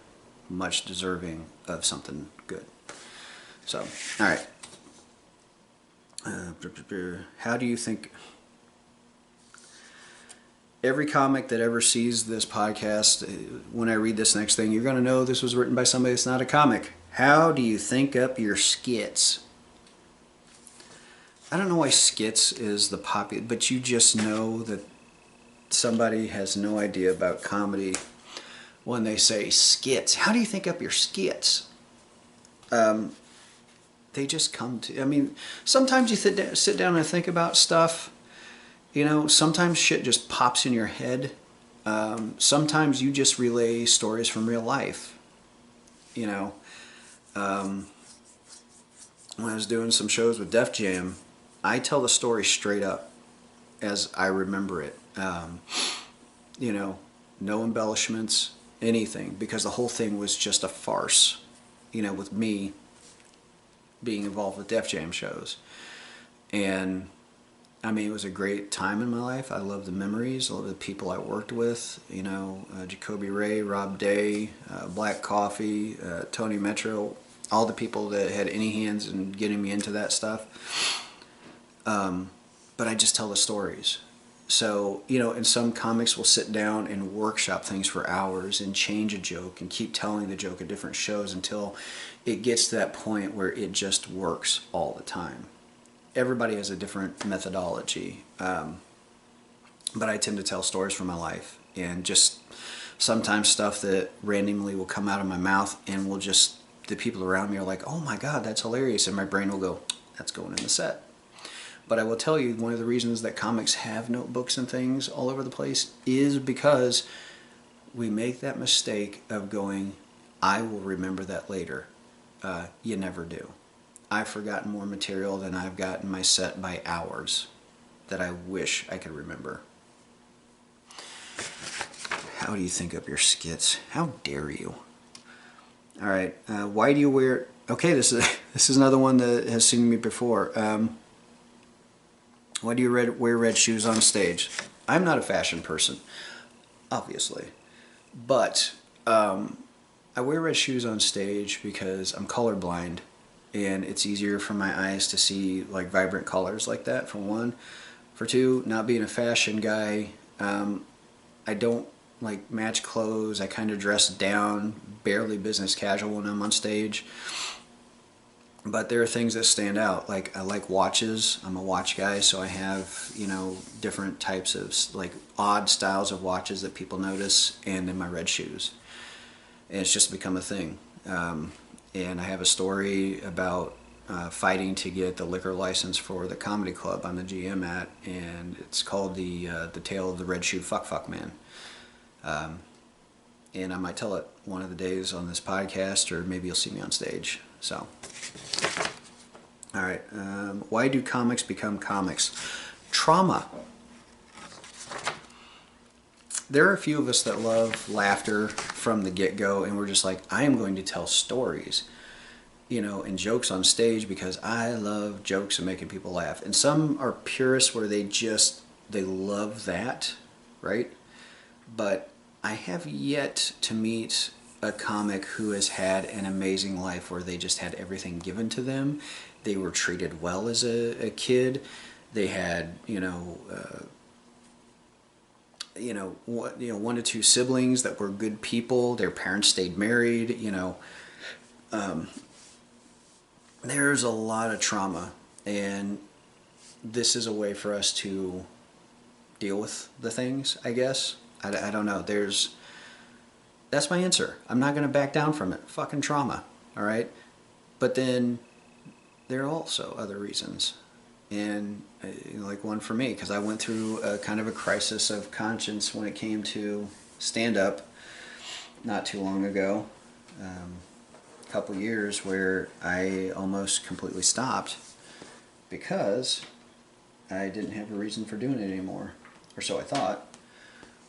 B: much deserving of something good. So, all right. How do you think... Every comic that ever sees this podcast, when I read this next thing, you're going to know this was written by somebody that's not a comic. How do you think up your skits? I don't know why skits is the popular, but you just know that somebody has no idea about comedy when they say skits. How do you think up your skits? They just come to... I mean, sometimes you sit down and think about stuff. You know, sometimes shit just pops in your head. Sometimes you just relay stories from real life. You know, when I was doing some shows with Def Jam, I tell the story straight up as I remember it. You know, no embellishments, anything, because the whole thing was just a farce, you know, with me being involved with Def Jam shows. And I mean, it was a great time in my life. I love the memories, I love the people I worked with, you know, Jacoby Ray, Rob Day, Black Coffee, Tony Metro, all the people that had any hands in getting me into that stuff. But I just tell the stories. So, you know, and some comics will sit down and workshop things for hours and change a joke and keep telling the joke at different shows until it gets to that point where it just works all the time. Everybody has a different methodology, but I tend to tell stories from my life, and just sometimes stuff that randomly will come out of my mouth and will just, the people around me are like, oh my God, that's hilarious, and my brain will go, that's going in the set. But I will tell you, one of the reasons that comics have notebooks and things all over the place is because we make that mistake of going, I will remember that later. You never do. I've forgotten more material than I've got in my set by hours that I wish I could remember. How do you think up your skits? How dare you? All right. Why do you wear... Okay, this is another one that has seen me before. Why do you wear red shoes on stage? I'm not a fashion person, obviously. But I wear red shoes on stage because I'm colorblind. And it's easier for my eyes to see like vibrant colors like that, for one. For two, not being a fashion guy, I don't like match clothes. I kind of dress down, barely business casual when I'm on stage. But there are things that stand out. Like, I like watches. I'm a watch guy, so I have, you know, different types of like odd styles of watches that people notice, and in my red shoes. And it's just become a thing. And I have a story about fighting to get the liquor license for the comedy club I'm the GM at, and it's called the Tale of the Red Shoe Fuck Man. And I might tell it one of the days on this podcast, or maybe you'll see me on stage. So, all right. Why do comics become comics? Trauma. There are a few of us that love laughter from the get-go, and we're just like, I am going to tell stories, you know, and jokes on stage because I love jokes and making people laugh. And some are purists where they love that, right? But I have yet to meet a comic who has had an amazing life where they just had everything given to them. They were treated well as a kid. They had, one to two siblings that were good people. Their parents stayed married. There's a lot of trauma, and this is a way for us to deal with the things, I guess. I don't know. That's my answer. I'm not going to back down from it. Fucking trauma, all right? But then there are also other reasons. And like one for me, because I went through a kind of a crisis of conscience when it came to stand-up not too long ago. A couple years where I almost completely stopped because I didn't have a reason for doing it anymore, or so I thought.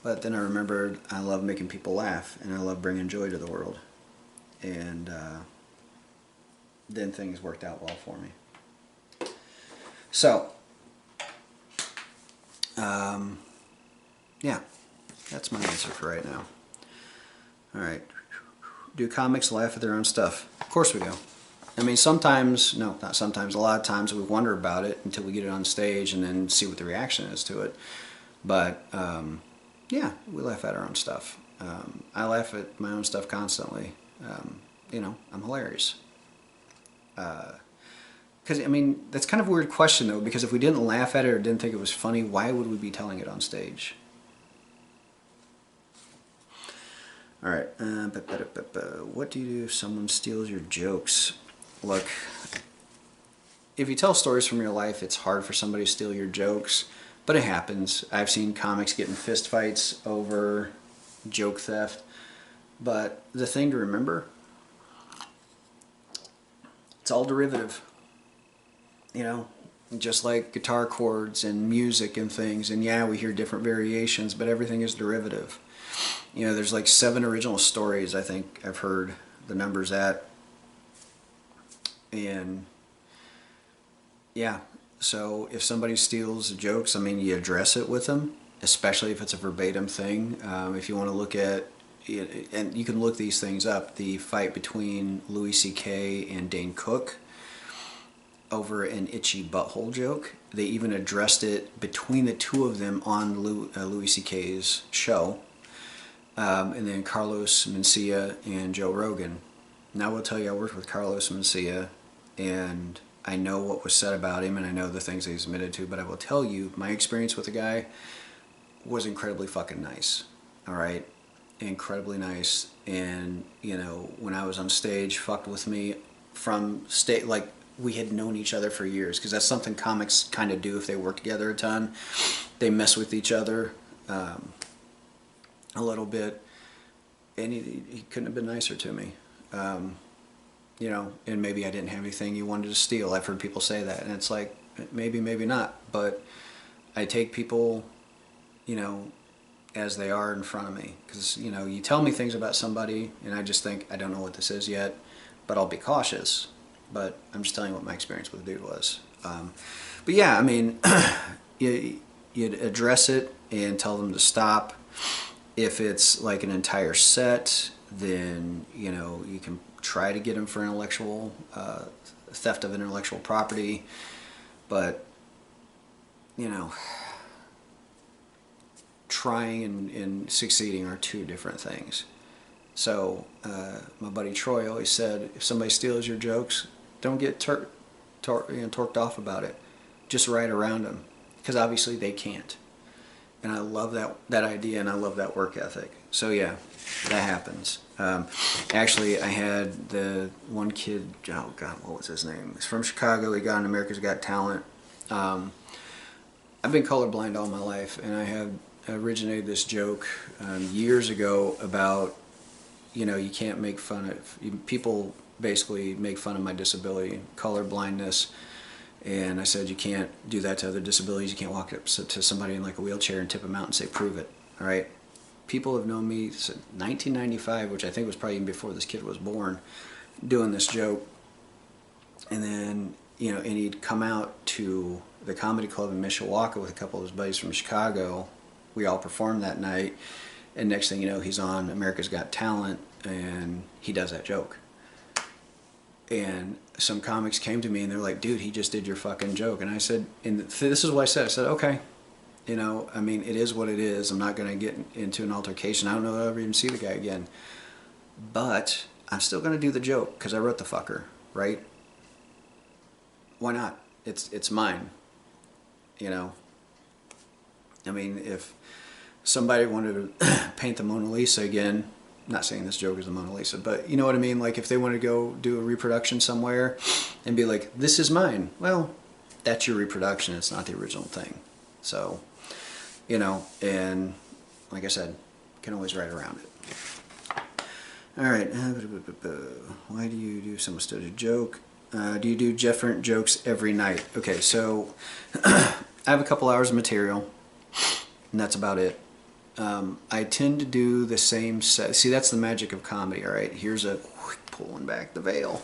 B: But then I remembered I love making people laugh, and I love bringing joy to the world. And then things worked out well for me. So, yeah, that's my answer for right now. All right. Do comics laugh at their own stuff? Of course we do. I mean, sometimes, no, not sometimes, a lot of times we wonder about it until we get it on stage and then see what the reaction is to it. But, yeah, we laugh at our own stuff. I laugh at my own stuff constantly. I'm hilarious. Because, I mean, that's kind of a weird question, though, because if we didn't laugh at it or didn't think it was funny, why would we be telling it on stage? All right. What do you do if someone steals your jokes? Look, if you tell stories from your life, it's hard for somebody to steal your jokes. But it happens. I've seen comics get in fistfights over joke theft. But the thing to remember, it's all derivative. Just like guitar chords and music and things. And yeah, we hear different variations, but everything is derivative. There's like 7 original stories I think I've heard the numbers at. And yeah. So if somebody steals jokes, I mean, you address it with them, especially if it's a verbatim thing. If you want to look at, and you can look these things up, the fight between Louis C.K. and Dane Cook over an itchy butthole joke. They even addressed it between the two of them on Louis C.K.'s show. And then Carlos Mencia and Joe Rogan. Now I will tell you, I worked with Carlos Mencia, and I know what was said about him, and I know the things that he's admitted to, but I will tell you, my experience with the guy was incredibly fucking nice. All right? Incredibly nice. And, when I was on stage, fucked with me from stage, like, we had known each other for years, because that's something comics kind of do if they work together a ton. They mess with each other a little bit, and he couldn't have been nicer to me. And maybe I didn't have anything you wanted to steal. I've heard people say that, and it's like, maybe, maybe not. But I take people, as they are in front of me. Because, you tell me things about somebody, and I just think, I don't know what this is yet, but I'll be cautious. But I'm just telling you what my experience with the dude was. But yeah, I mean, you'd address it and tell them to stop. If it's like an entire set, then, you can try to get them for intellectual theft of intellectual property, but trying and succeeding are two different things. So my buddy Troy always said, if somebody steals your jokes, don't get torqued off about it. Just ride around them, because obviously they can't. And I love that idea, and I love that work ethic. So yeah, that happens. Actually, I had the one kid, oh God, what was his name? He's from Chicago. He got on America's Got Talent. I've been colorblind all my life, and I have originated this joke years ago about, you know, you can't make fun of, people basically make fun of my disability, color blindness, and I said you can't do that to other disabilities. You can't walk up to somebody in like a wheelchair and tip them out and say, prove it, all right? People have known me since 1995, which I think was probably even before this kid was born, doing this joke. And then, you know, and he'd come out to the comedy club in Mishawaka with a couple of his buddies from Chicago. We all performed that night, and next thing you know, he's on America's Got Talent, and he does that joke. And some comics came to me and they're like, dude, he just did your fucking joke. And I said, and this is what I said. I said, okay, you know, I mean, it is what it is. I'm not going to get into an altercation. I don't know if I'll ever even see the guy again. But I'm still going to do the joke because I wrote the fucker, right? Why not? It's mine, you know. I mean, if somebody wanted to paint the Mona Lisa again, not saying this joke is the Mona Lisa, but you know what I mean? Like if they want to go do a reproduction somewhere and be like, this is mine. Well, that's your reproduction. It's not the original thing. So, you know, and like I said, can always write around it. All right. Why do you do some study joke? Do you do different jokes every night? Okay, so I have a couple hours of material, and that's about it. I tend to do the same set. See, that's the magic of comedy, all right? Here's a pulling back the veil.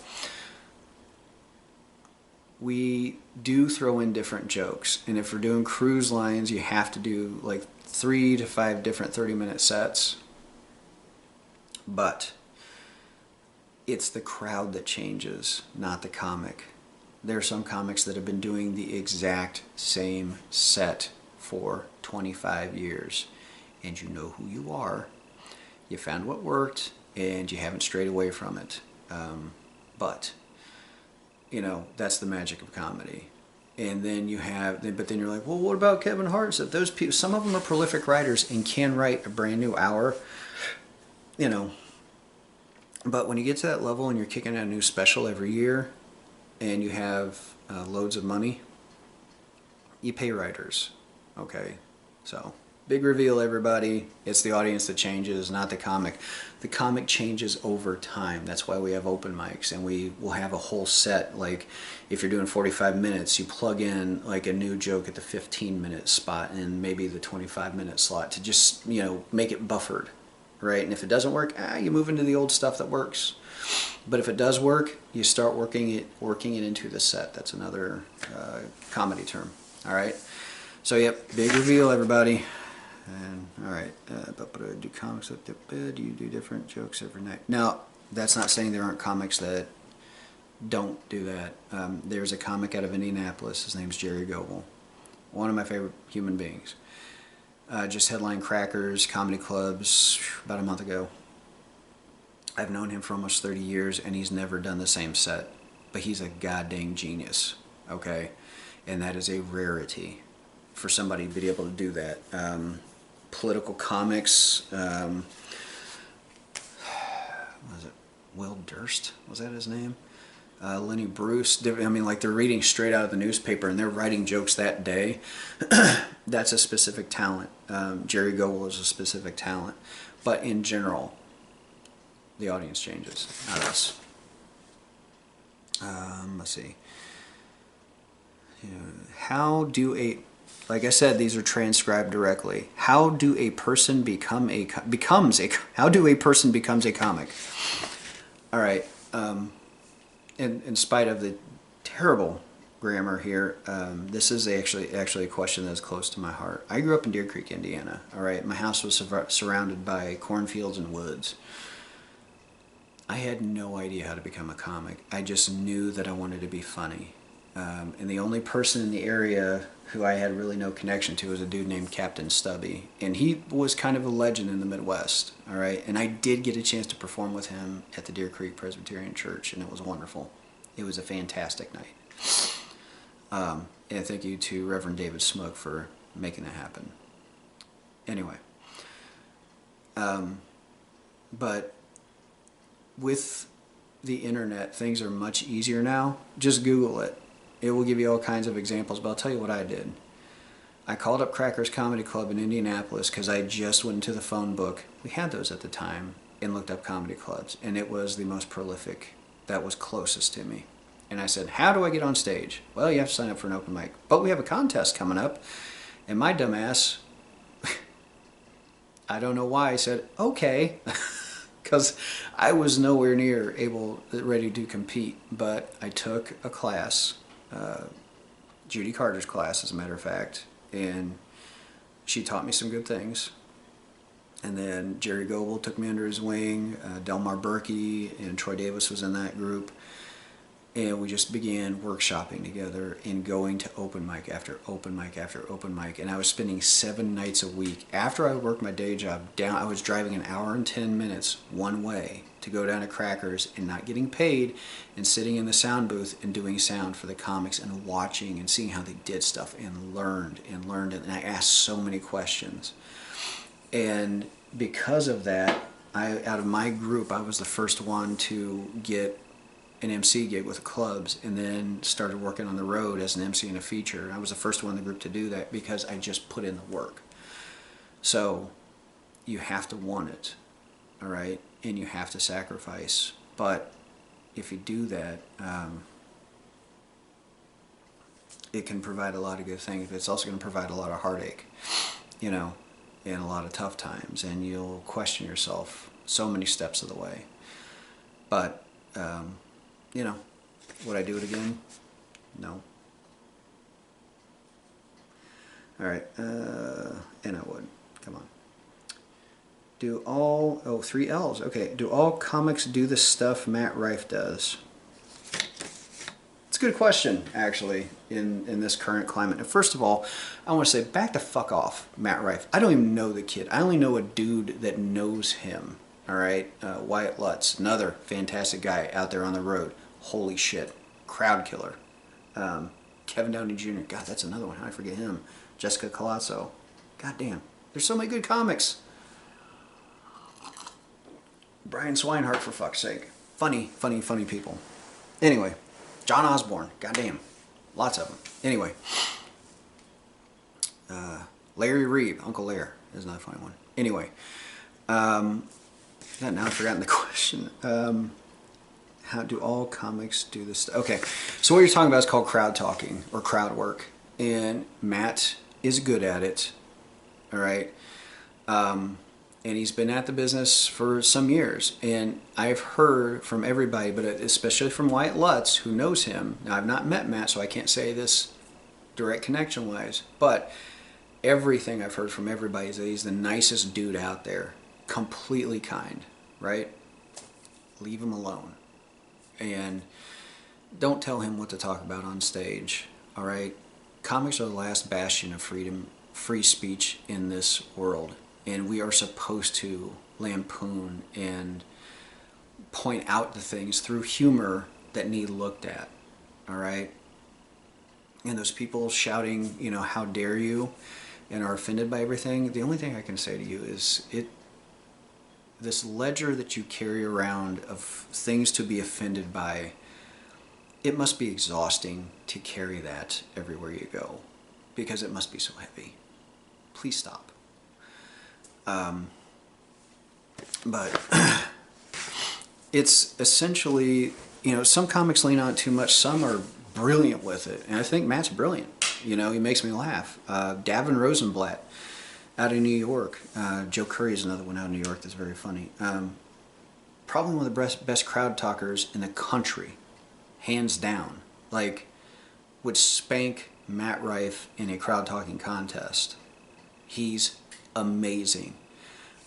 B: We do throw in different jokes, and if we're doing cruise lines, you have to do like 3 to 5 different 30-minute sets. But it's the crowd that changes, not the comic. There are some comics that have been doing the exact same set for 25 years. And you know who you are, you found what worked, and you haven't strayed away from it. But, you know, that's the magic of comedy. And then you have, but then you're like, well, what about Kevin Hart? So those people, some of them are prolific writers and can write a brand new hour, you know. But when you get to that level and you're kicking out a new special every year, and you have loads of money, you pay writers, okay? So big reveal, everybody. It's the audience that changes, not the comic. The comic changes over time. That's why we have open mics, and we will have a whole set. Like if you're doing 45 minutes, you plug in like a new joke at the 15-minute spot and maybe the 25-minute slot to just, you know, make it buffered, right? And if it doesn't work, you move into the old stuff that works. But if it does work, you start working it into the set. That's another comedy term. All right. So yep, big reveal, everybody. And all right, do comics look good? Do you do different jokes every night? Now, that's not saying there aren't comics that don't do that. There's a comic out of Indianapolis. His name's Jerry Goebel. One of my favorite human beings. Just headlined Crackers comedy clubs about a month ago. I've known him for almost 30 years, and he's never done the same set. But he's a goddamn genius, okay? And that is a rarity for somebody to be able to do that. Political comics, was it Will Durst? Was that his name? Lenny Bruce. I mean, like they're reading straight out of the newspaper and they're writing jokes that day. That's a specific talent. Jerry Goebel is a specific talent. But in general, the audience changes, not us. Let's see. How do a, like I said, these are transcribed directly. How do a person becomes a comic? All right. In spite of the terrible grammar here, this is actually a question that's close to my heart. I grew up in Deer Creek, Indiana. All right. My house was surrounded by cornfields and woods. I had no idea how to become a comic. I just knew that I wanted to be funny. And the only person in the area who I had really no connection to was a dude named Captain Stubby. And he was kind of a legend in the Midwest, all right? And I did get a chance to perform with him at the Deer Creek Presbyterian Church, and it was wonderful. It was a fantastic night. And thank you to Reverend David Smook for making that happen. Anyway, But with the internet, things are much easier now. Just Google it. It will give you all kinds of examples, but I'll tell you what I did. I called up Crackers Comedy Club in Indianapolis because I just went into the phone book. We had those at the time, and looked up comedy clubs, and it was the most prolific that was closest to me. And I said, how do I get on stage? Well, you have to sign up for an open mic. But we have a contest coming up. And my dumbass, I don't know why, I said, okay. Because I was nowhere near ready to compete. But I took a class, Judy Carter's class, as a matter of fact. And she taught me some good things. And then Jerry Goebel took me under his wing. Delmar Berkey and Troy Davis was in that group. And we just began workshopping together and going to open mic after open mic after open mic. And I was spending 7 nights a week. After I worked my day job, I was driving an hour and 10 minutes one way to go down to Crackers and not getting paid, and sitting in the sound booth and doing sound for the comics and watching and seeing how they did stuff, and learned and learned. And I asked so many questions. And because of that, out of my group, I was the first one to get an MC gig with the clubs, and then started working on the road as an MC in a feature. I was the first one in the group to do that because I just put in the work. So you have to want it, all right? And you have to sacrifice. But if you do that, it can provide a lot of good things, but it's also going to provide a lot of heartache, you know, and a lot of tough times, and you'll question yourself so many steps of the way. But you know, would I do it again? No. All right, and I would. Come on. Do all, 3 L's. Okay, do all comics do the stuff Matt Rife does? It's a good question, actually, in this current climate. And first of all, I want to say, back the fuck off, Matt Rife. I don't even know the kid. I only know a dude that knows him. All right, Wyatt Lutz, another fantastic guy out there on the road. Holy shit, crowd killer. Kevin Downey Jr., God, that's another one. How did I forget him? Jessica Colazzo. God damn, there's so many good comics. Brian Swinehart, for fuck's sake. Funny, funny, funny people. Anyway, John Osborne, goddamn, lots of them. Anyway, Larry Reed, Uncle Lair, is another funny one. Anyway, God, now I've forgotten the question. How do all comics do this? Okay, so what you're talking about is called crowd talking or crowd work, and Matt is good at it. All right, and he's been at the business for some years, and I've heard from everybody, but especially from Wyatt Lutz, who knows him. Now, I've not met Matt, so I can't say this direct connection wise, but everything I've heard from everybody is that he's the nicest dude out there. Completely kind, right? Leave him alone. And don't tell him what to talk about on stage, all right? Comics are the last bastion of freedom, free speech in this world. And we are supposed to lampoon and point out the things through humor that need looked at, all right? And those people shouting, you know, how dare you, and are offended by everything, the only thing I can say to you is this ledger that you carry around of things to be offended by, it must be exhausting to carry that everywhere you go, because it must be so heavy. Please stop. But it's essentially, you know, some comics lean on it too much, some are brilliant with it, and I think Matt's brilliant. You know, he makes me laugh. Davin Rosenblatt out of New York. Joe Curry is another one out of New York that's very funny. Probably one of the best crowd talkers in the country, hands down. Like, would spank Matt Rife in a crowd talking contest. He's amazing.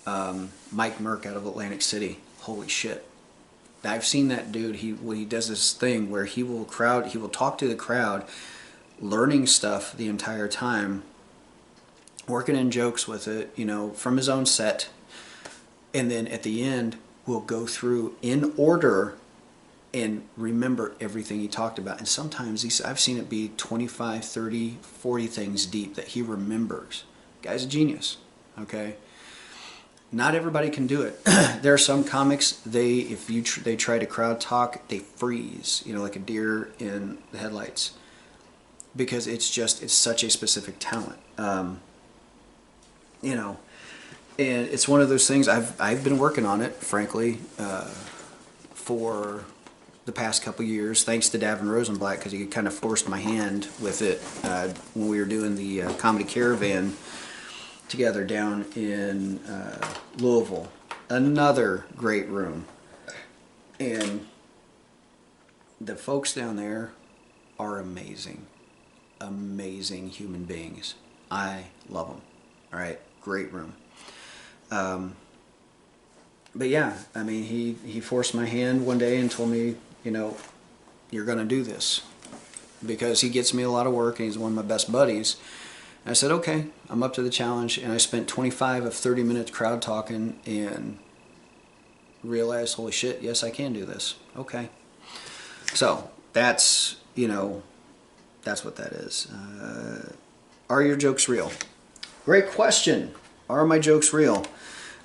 B: Mike Merck out of Atlantic City. Holy shit. I've seen that dude. He does this thing where he will talk to the crowd, learning stuff the entire time, working in jokes with it, you know, from his own set, and then at the end we'll go through in order and remember everything he talked about. And sometimes I've seen it be 25, 30, 40 things deep that he remembers. Guy's a genius, okay? not everybody can do it. There are some comics, they try to crowd talk, they freeze, you know, like a deer in the headlights, because it's such a specific talent. You know, and it's one of those things. I've been working on it, frankly, for the past couple years, thanks to Davin Rosenblatt, because he kind of forced my hand with it when we were doing the Comedy Caravan together down in Louisville. Another great room. And the folks down there are amazing. Amazing human beings. I love them. All right, great room. But yeah, I mean, he forced my hand one day and told me, you know, you're going to do this. Because he gets me a lot of work and he's one of my best buddies. And I said, okay, I'm up to the challenge. And I spent 25 of 30 minutes crowd talking and realized, holy shit, yes, I can do this. Okay. So that's, you know, that's what that is. Are your jokes real? Great question. Are my jokes real?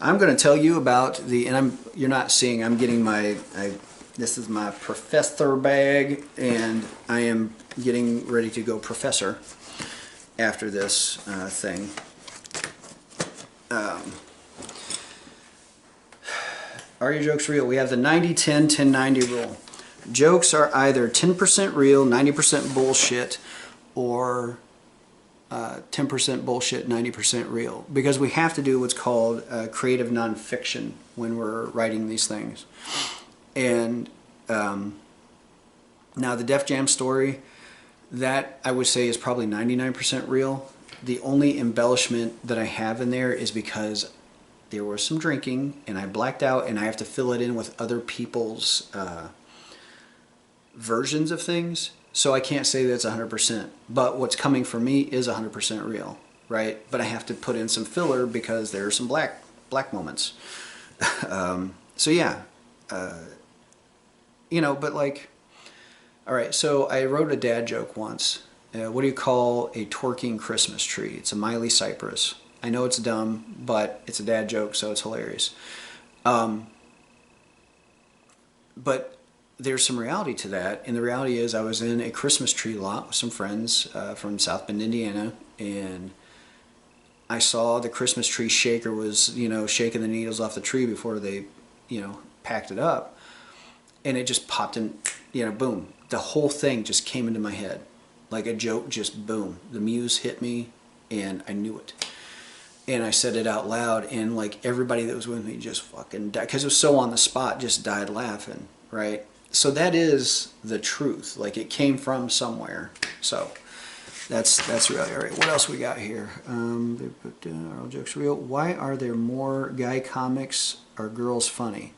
B: I'm going to tell you about and you're not seeing, I'm getting this is my professor bag, and I am getting ready to go professor after this thing. Are your jokes real? We have the 90-10, 10-90 rule. Jokes are either 10% real, 90% bullshit, or 10% bullshit, 90% real. Because we have to do what's called creative nonfiction when we're writing these things. And now the Def Jam story, that I would say is probably 99% real. The only embellishment that I have in there is because there was some drinking and I blacked out and I have to fill it in with other people's versions of things. So I can't say that it's 100%. But what's coming from me is 100% real, right? But I have to put in some filler because there are some black moments. So yeah. You know, but like, all right, so I wrote a dad joke once. What do you call a twerking Christmas tree? It's a Miley Cypress. I know it's dumb, but it's a dad joke, so it's hilarious. But there's some reality to that, and the reality is I was in a Christmas tree lot with some friends from South Bend, Indiana, and I saw the Christmas tree shaker was, you know, shaking the needles off the tree before they, you know, packed it up. And it just popped in, you know, boom. The whole thing just came into my head. Like a joke, just boom. The muse hit me, and I knew it. And I said it out loud, and like everybody that was with me just fucking died. Because it was so on the spot, just died laughing, right? So that is the truth. Like it came from somewhere. So that's really, all right. What else we got here? Are all jokes real? Why are there more guy comics or girls funny?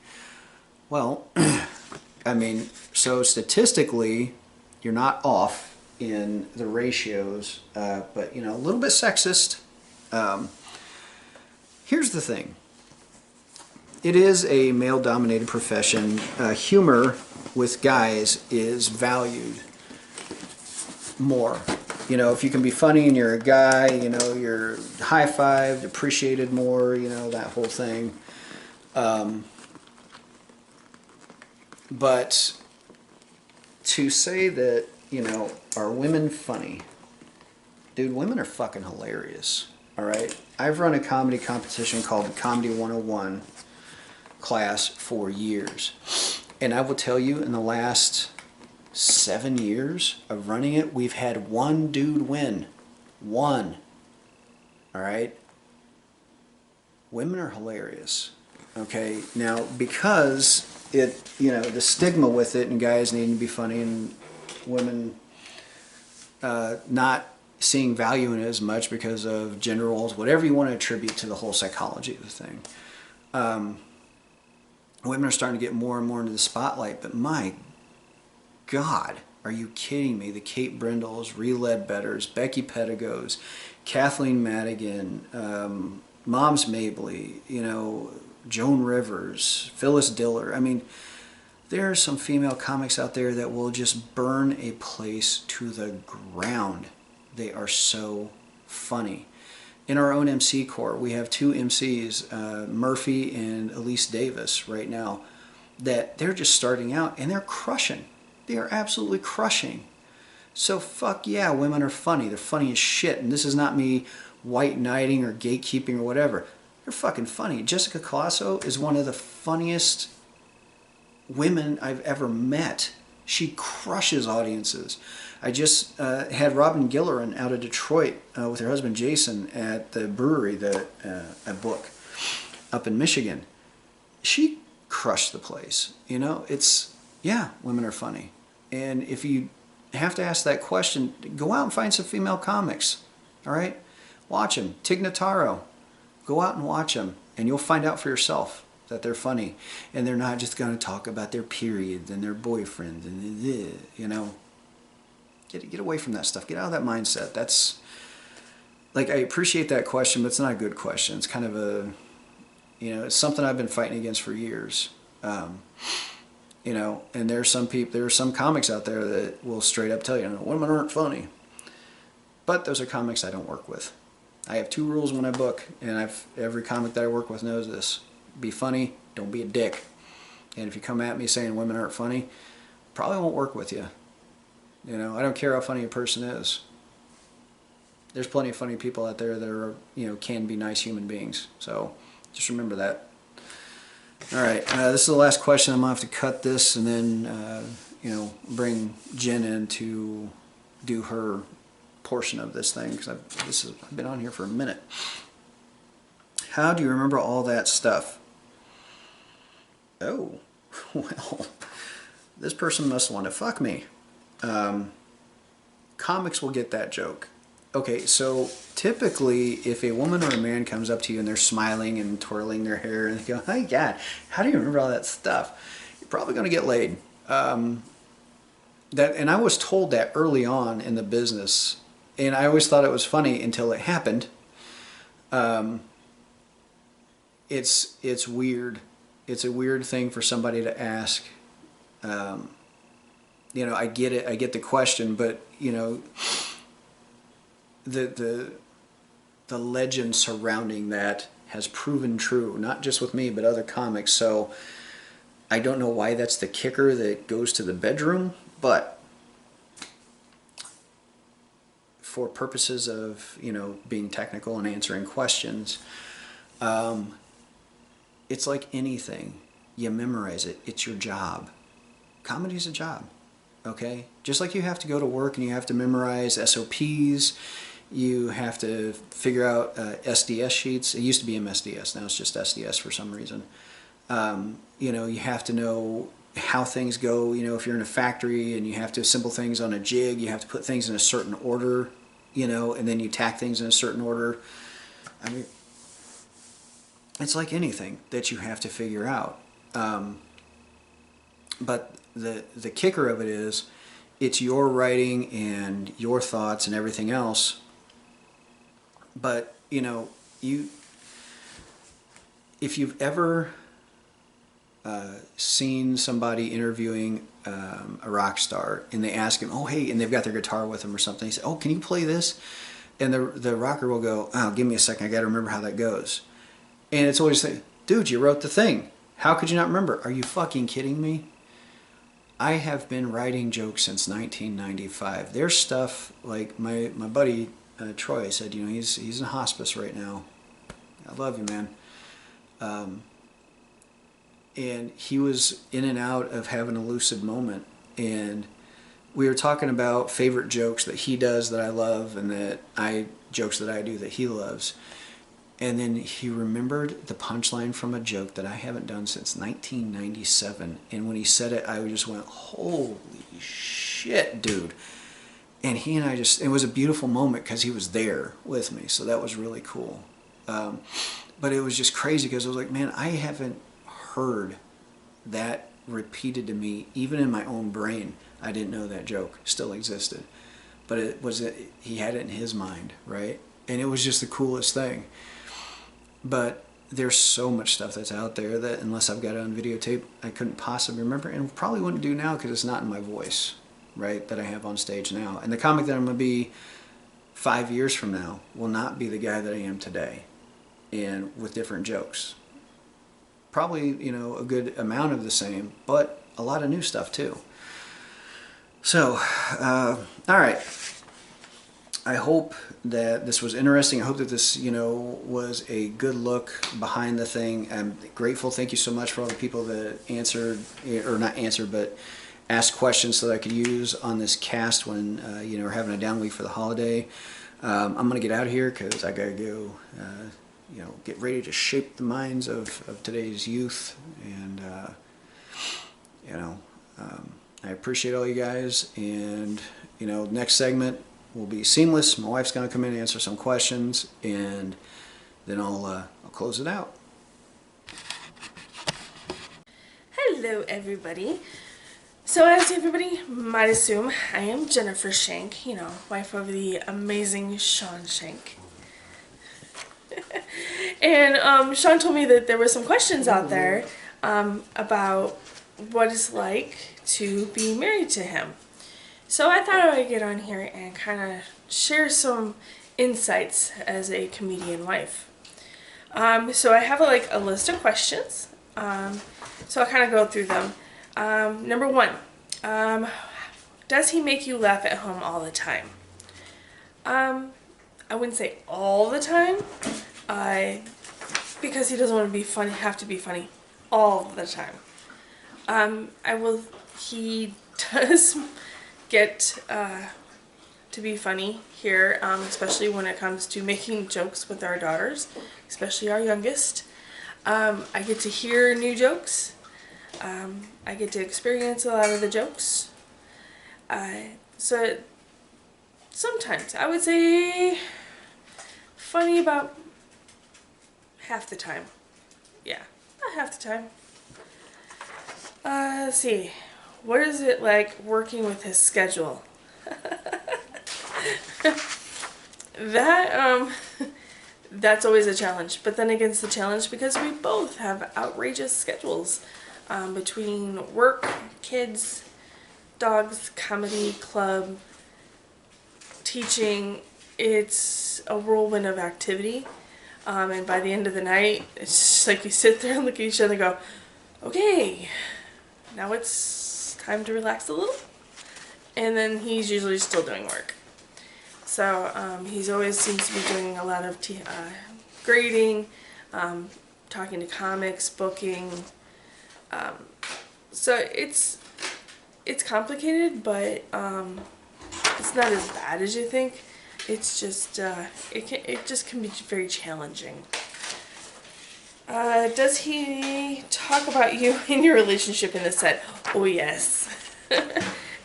B: Well, I mean, so statistically, you're not off in the ratios, but, you know, a little bit sexist. Here's the thing. It is a male-dominated profession. Humor with guys is valued more. You know, if you can be funny and you're a guy, you know, you're high-fived, appreciated more, you know, that whole thing. But to say that, you know, are women funny? Dude, women are fucking hilarious, all right? I've run a comedy competition called the Comedy 101 class for years. And I will tell you, in the last 7 years of running it, we've had one dude win. One. All right? Women are hilarious. Okay? Now, because it, you know, the stigma with it and guys needing to be funny and women not seeing value in it as much because of gender roles, whatever you want to attribute to the whole psychology of the thing. Women are starting to get more and more into the spotlight, but my God, are you kidding me? The Kate Brindles, Ree Ledbetters, Becky Pettigos, Kathleen Madigan, Moms Mabley, you know, Joan Rivers, Phyllis Diller. I mean, there are some female comics out there that will just burn a place to the ground. They are so funny. in our own MC Corps, we have 2 MCs, Murphy and Elise Davis right now, that they're just starting out and they're crushing. They are absolutely crushing. So fuck yeah, women are funny. They're funny as shit. And this is not me white knighting or gatekeeping or whatever. They're fucking funny. Jessica Colasso is one of the funniest women I've ever met. She crushes audiences. I just had Robin Gillerin out of Detroit with her husband Jason at the brewery, a book up in Michigan. She crushed the place. You know, it's, yeah, women are funny. And if you have to ask that question, go out and find some female comics. All right? Watch them. Tig Notaro. Go out and watch them, and you'll find out for yourself that they're funny. And they're not just going to talk about their periods and their boyfriends and, you know. Get away from that stuff. Get out of that mindset. That's, like, I appreciate that question, but it's not a good question. It's kind of a, you know, it's something I've been fighting against for years. You know, and there are some comics out there that will straight up tell you, women aren't funny. But those are comics I don't work with. I have 2 rules when I book, and every comic that I work with knows this. Be funny, don't be a dick. And if you come at me saying women aren't funny, probably won't work with you. You know, I don't care how funny a person is. There's plenty of funny people out there that are, you know, can be nice human beings. So just remember that. All right, this is the last question. I'm going to have to cut this and then, you know, bring Jen in to do her portion of this thing, because I've been on here for a minute. How do you remember all that stuff? Oh, well, this person must want to fuck me. Comics will get that joke. Okay, so typically if a woman or a man comes up to you and they're smiling and twirling their hair and they go, "Oh God, how do you remember all that stuff?" You're probably going to get laid. And I was told that early on in the business, and I always thought it was funny until it happened. It's weird. It's a weird thing for somebody to ask. You know, I get it. I get the question, but you know, the legend surrounding that has proven true, not just with me, but other comics. So I don't know why that's the kicker that goes to the bedroom, but for purposes of, you know, being technical and answering questions, it's like anything. You memorize it. It's your job. Comedy's a job. Okay? Just like you have to go to work and you have to memorize SOPs, you have to figure out SDS sheets. It used to be MSDS, now it's just SDS for some reason. You know, you have to know how things go. You know, if you're in a factory and you have to assemble things on a jig, you have to put things in a certain order, you know, and then you tack things in a certain order. I mean, it's like anything that you have to figure out. But the kicker of it is, it's your writing and your thoughts and everything else. But, you know, if you've ever seen somebody interviewing a rock star and they ask him, "Oh, hey," and they've got their guitar with them or something, he said, "Oh, can you play this?" And the rocker will go, "Oh, give me a second, I got to remember how that goes." And it's always like, "Dude, you wrote the thing. How could you not remember? Are you fucking kidding me?" I have been writing jokes since 1995. There's stuff like my buddy Troy said, you know, he's in hospice right now. I love you, man. And he was in and out of having a lucid moment, and we were talking about favorite jokes that he does that I love, and jokes that I do that he loves. And then he remembered the punchline from a joke that I haven't done since 1997. And when he said it, I just went, "Holy shit, dude." And he and I it was a beautiful moment because he was there with me. So that was really cool. But it was just crazy because I was like, man, I haven't heard that repeated to me, even in my own brain. I didn't know that joke still existed. But he had it in his mind, right? And it was just the coolest thing. But there's so much stuff that's out there that unless I've got it on videotape, I couldn't possibly remember, and probably wouldn't do now because it's not in my voice, right, that I have on stage now. And the comic that I'm going to be 5 years from now will not be the guy that I am today, and with different jokes. Probably, you know, a good amount of the same, but a lot of new stuff too. So, all right. I hope that this was interesting. I hope that this, you know, was a good look behind the thing. I'm grateful. Thank you so much for all the people that answered, or not answered, but asked questions so that I could use on this cast when, you know, we're having a down week for the holiday. I'm going to get out of here because I got to go, you know, get ready to shape the minds of today's youth. And, you know, I appreciate all you guys. And, you know, next segment will be seamless. My wife's going to come in and answer some questions, and then I'll close it out.
C: Hello everybody. So as everybody might assume, I am Jennifer Shank, you know, wife of the amazing Shank. And Sean told me that there were some questions out there about what it's like to be married to him. So I thought I would get on here and kind of share some insights as a comedian wife. So I have a list of questions. So I'll kind of go through them. Number one, does he make you laugh at home all the time? I wouldn't say all the time, because he doesn't want to be funny, have to be funny all the time. He does get to be funny here, especially when it comes to making jokes with our daughters, especially our youngest. I get to hear new jokes. I get to experience a lot of the jokes. So sometimes I would say funny about half the time. Yeah, about half the time. Let's see. What is it like working with his schedule? That's always a challenge. But then again, it's the challenge because we both have outrageous schedules between work, kids, dogs, comedy, club, teaching. It's a whirlwind of activity. And by the end of the night, it's just like you sit there and look at each other and go, okay, now it's time to relax a little. And then he's usually still doing work. So he's always seems to be doing a lot of grading, talking to comics, booking. So it's complicated, but it's not as bad as you think. It's just it just can be very challenging. Does he talk about you in your relationship in the set? Oh yes.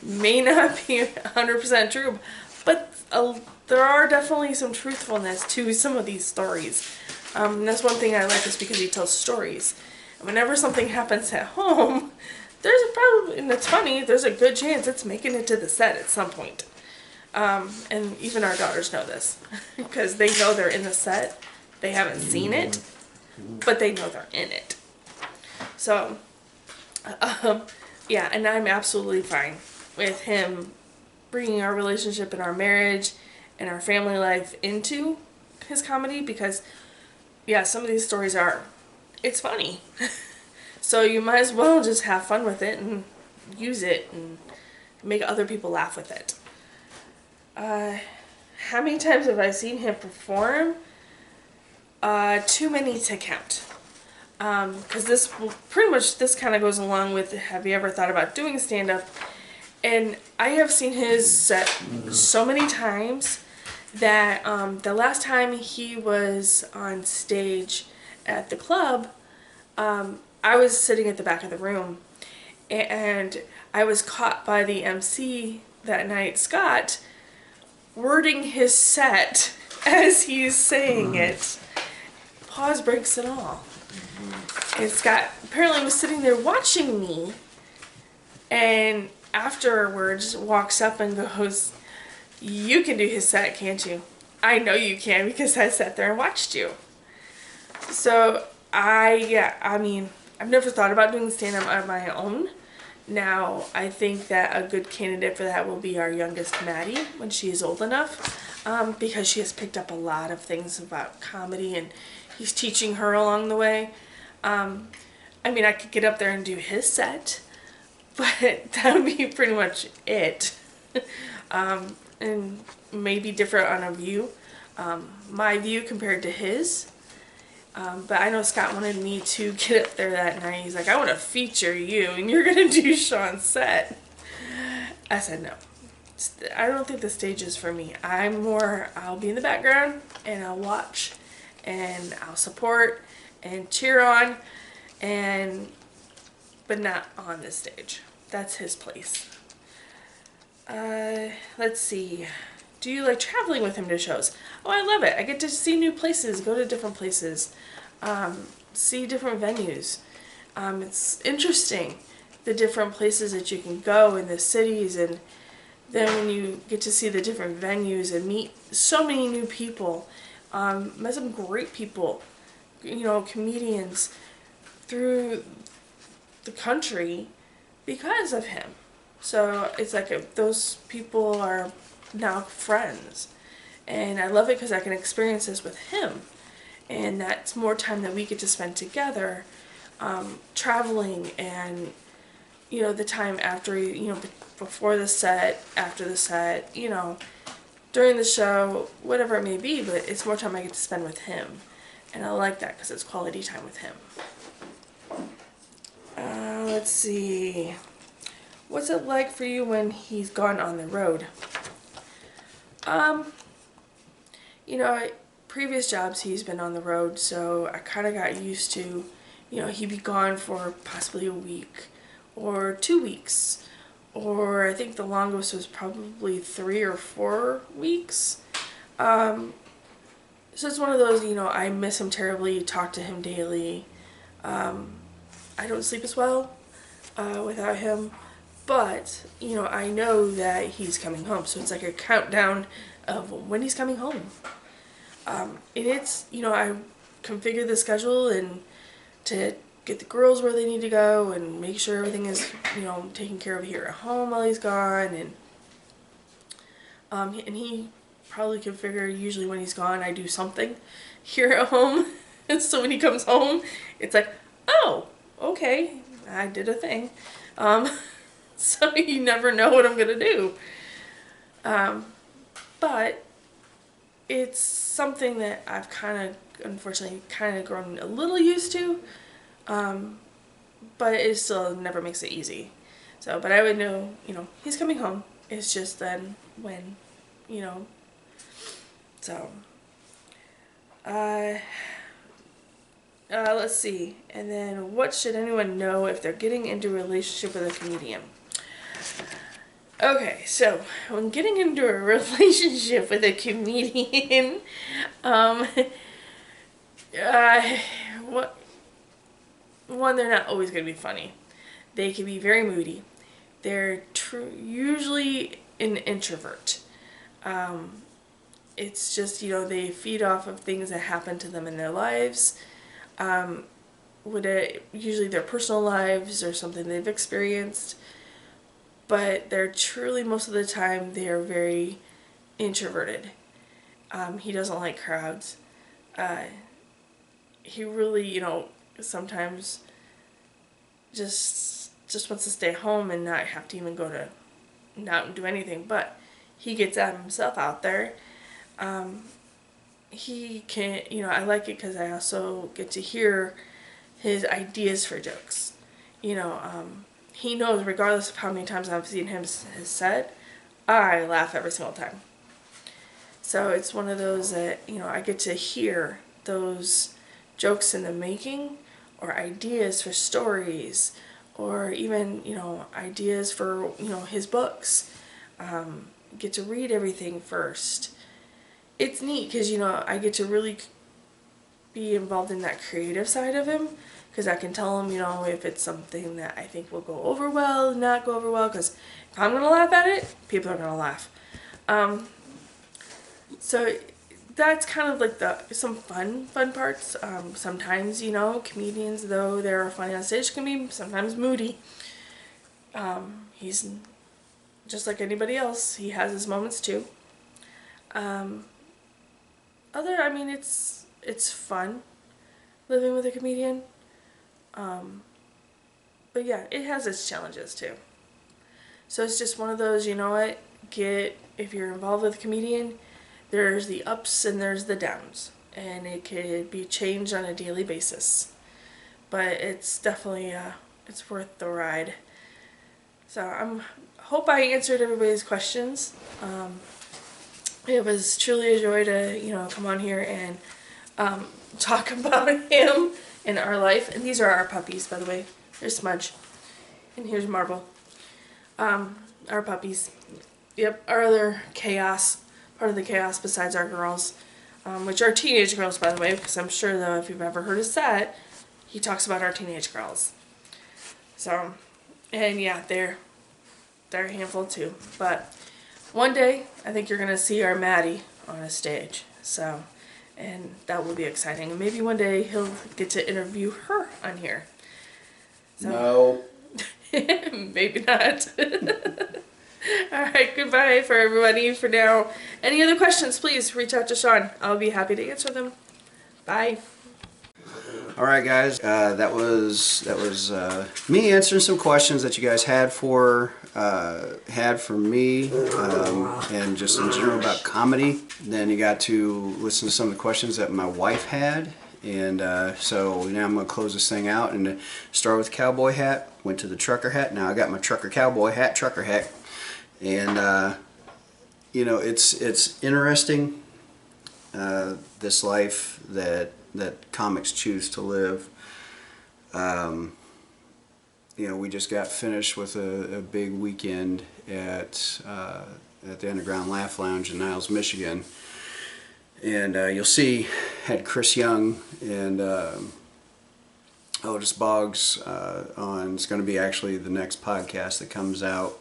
C: May not be 100% true, but there are definitely some truthfulness to some of these stories. And that's one thing I like, is because he tells stories. And whenever something happens at home, there's and it's funny, there's a good chance it's making it to the set at some point. And even our daughters know this, because they know they're in the set. They haven't seen it, but they know they're in it. So, yeah, and I'm absolutely fine with him bringing our relationship and our marriage and our family life into his comedy, because, yeah, some of these stories it's funny. So you might as well just have fun with it and use it and make other people laugh with it. How many times have I seen him perform? Too many to count. Because this kind of goes along with, have you ever thought about doing stand-up? And I have seen his set so many times that the last time he was on stage at the club, I was sitting at the back of the room, and I was caught by the MC that night, Scott, wording his set as he's saying it. Pause breaks it all. And Scott apparently was sitting there watching me, and afterwards walks up and goes, "You can do his set, can't you?" "I know you can, because I sat there and watched you." So I mean, I've never thought about doing stand-up on my own. Now, I think that a good candidate for that will be our youngest, Maddie, when she is old enough. because she has picked up a lot of things about comedy, and he's teaching her along the way. I mean, I could get up there and do his set, but that would be pretty much it. And maybe different on a view, my view compared to his. But I know Scott wanted me to get up there that night. He's like, I want to feature you, and you're going to do Sean's set. I said no. I don't think the stage is for me. I'll be in the background, and I'll watch, and I'll support, and cheer on, but not on the stage. That's his place. Let's see. Do you like traveling with him to shows? Oh, I love it. I get to see new places, go to different places, see different venues. It's interesting, the different places that you can go in the cities, and then when you get to see the different venues and meet so many new people, met some great people, comedians through the country because of him. So it's like those people are now friends, and I love it because I can experience this with him, and that's more time that we get to spend together, traveling, and the time after, before the set, after the set, during the show, whatever it may be, but it's more time I get to spend with him, and I like that because it's quality time with him. Let's see. What's it like for you when he's gone on the road? Previous jobs he's been on the road, so I kind of got used to, he'd be gone for possibly a week or 2 weeks, or I think the longest was probably 3 or 4 weeks. So it's one of those, I miss him terribly, talk to him daily. I don't sleep as well without him. But, I know that he's coming home, so it's like a countdown of when he's coming home. And it's, I configure the schedule and to get the girls where they need to go and make sure everything is, taken care of here at home while he's gone. And he probably configure usually when he's gone, I do something here at home. And so when he comes home, it's like, oh, okay, I did a thing. So you never know what I'm going to do. But it's something that I've unfortunately grown a little used to. But it still never makes it easy. So, but I would know, he's coming home. It's just then when, So, let's see. And then, what should anyone know if they're getting into a relationship with a comedian? Okay, so when getting into a relationship with a comedian, one, they're not always going to be funny. They can be very moody. They're usually an introvert. It's just, they feed off of things that happen to them in their lives. Usually their personal lives or something they've experienced. But they're truly, most of the time, they are very introverted. He doesn't like crowds. He really, sometimes just wants to stay home and not have to even not do anything. But he gets himself out there. He can, I like it because I also get to hear his ideas for jokes. He knows, regardless of how many times I've seen his set, I laugh every single time. So it's one of those that, I get to hear those jokes in the making, or ideas for stories, or even, ideas for, his books. Get to read everything first. It's neat because, I get to really be involved in that creative side of him. Because I can tell him, if it's something that I think will go over well, not go over well. Because if I'm going to laugh at it, people are going to laugh. So that's kind of like some fun parts. Sometimes, comedians, though they're funny on stage, can be sometimes moody. He's just like anybody else. He has his moments too. I mean, it's fun living with a comedian. But yeah, it has its challenges too. So it's just one of those, you know what? If you're involved with a comedian, there's the ups and there's the downs, and it could be changed on a daily basis. But it's definitely it's worth the ride. So hope I answered everybody's questions. It was truly a joy to come on here and talk about him and our life. And these are our puppies, by the way. Here's Smudge, and here's Marble. Our puppies. Yep, our other part of the chaos besides our girls, which are teenage girls, by the way, because I'm sure, though, if you've ever heard his set, he talks about our teenage girls. So, and yeah, they're a handful too. But one day, I think you're going to see our Maddie on a stage. So, and that will be exciting. And maybe one day he'll get to interview her on here. So,
B: No.
C: maybe not. Alright, goodbye for everybody for now. Any other questions, please reach out to Sean. I'll be happy to answer them. Bye.
B: All right, guys. That was me answering some questions that you guys had for me, and just in general about comedy. Then you got to listen to some of the questions that my wife had. And so now I'm going to close this thing out and start with cowboy hat. Went to the trucker hat. Now I got my trucker cowboy hat, trucker hat. And it's interesting, this life that comics choose to live. We just got finished with a big weekend at the Underground Laugh Lounge in Niles, Michigan. And you'll see, had Chris Young and Otis Boggs on. It's going to be actually the next podcast that comes out.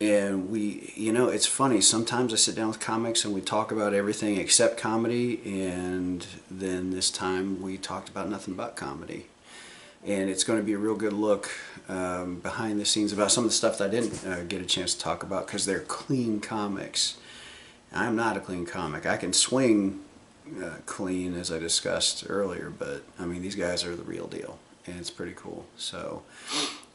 B: And it's funny, sometimes I sit down with comics and we talk about everything except comedy, and then this time we talked about nothing but comedy. And it's going to be a real good look behind the scenes about some of the stuff that I didn't get a chance to talk about, because they're clean comics. I'm not a clean comic. I can swing clean, as I discussed earlier, but I mean, these guys are the real deal, and it's pretty cool. So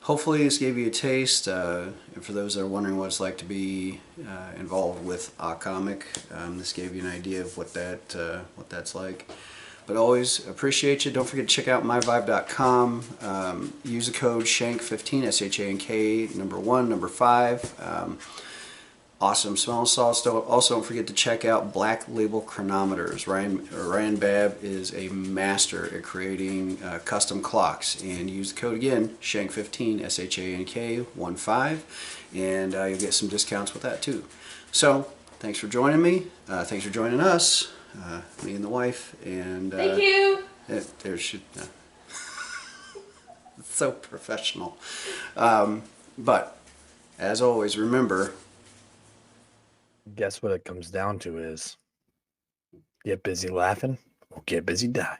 B: hopefully this gave you a taste, and for those that are wondering what it's like to be involved with a comic, this gave you an idea of what that's like. But always appreciate you. Don't forget to check out myvibe.com. Use the code SHANK15, SHANK, number 1, number 5. Awesome smelling salts. Also, don't forget to check out Black Label Chronometers. Ryan Babb is a master at creating custom clocks. And use the code again, SHANK15, SHANK 15, and you'll get some discounts with that too. So, thanks for joining me. Thanks for joining us, me and the wife. And
C: thank you.
B: It's so professional. But as always, remember.
D: Guess what it comes down to is get busy laughing or get busy dying.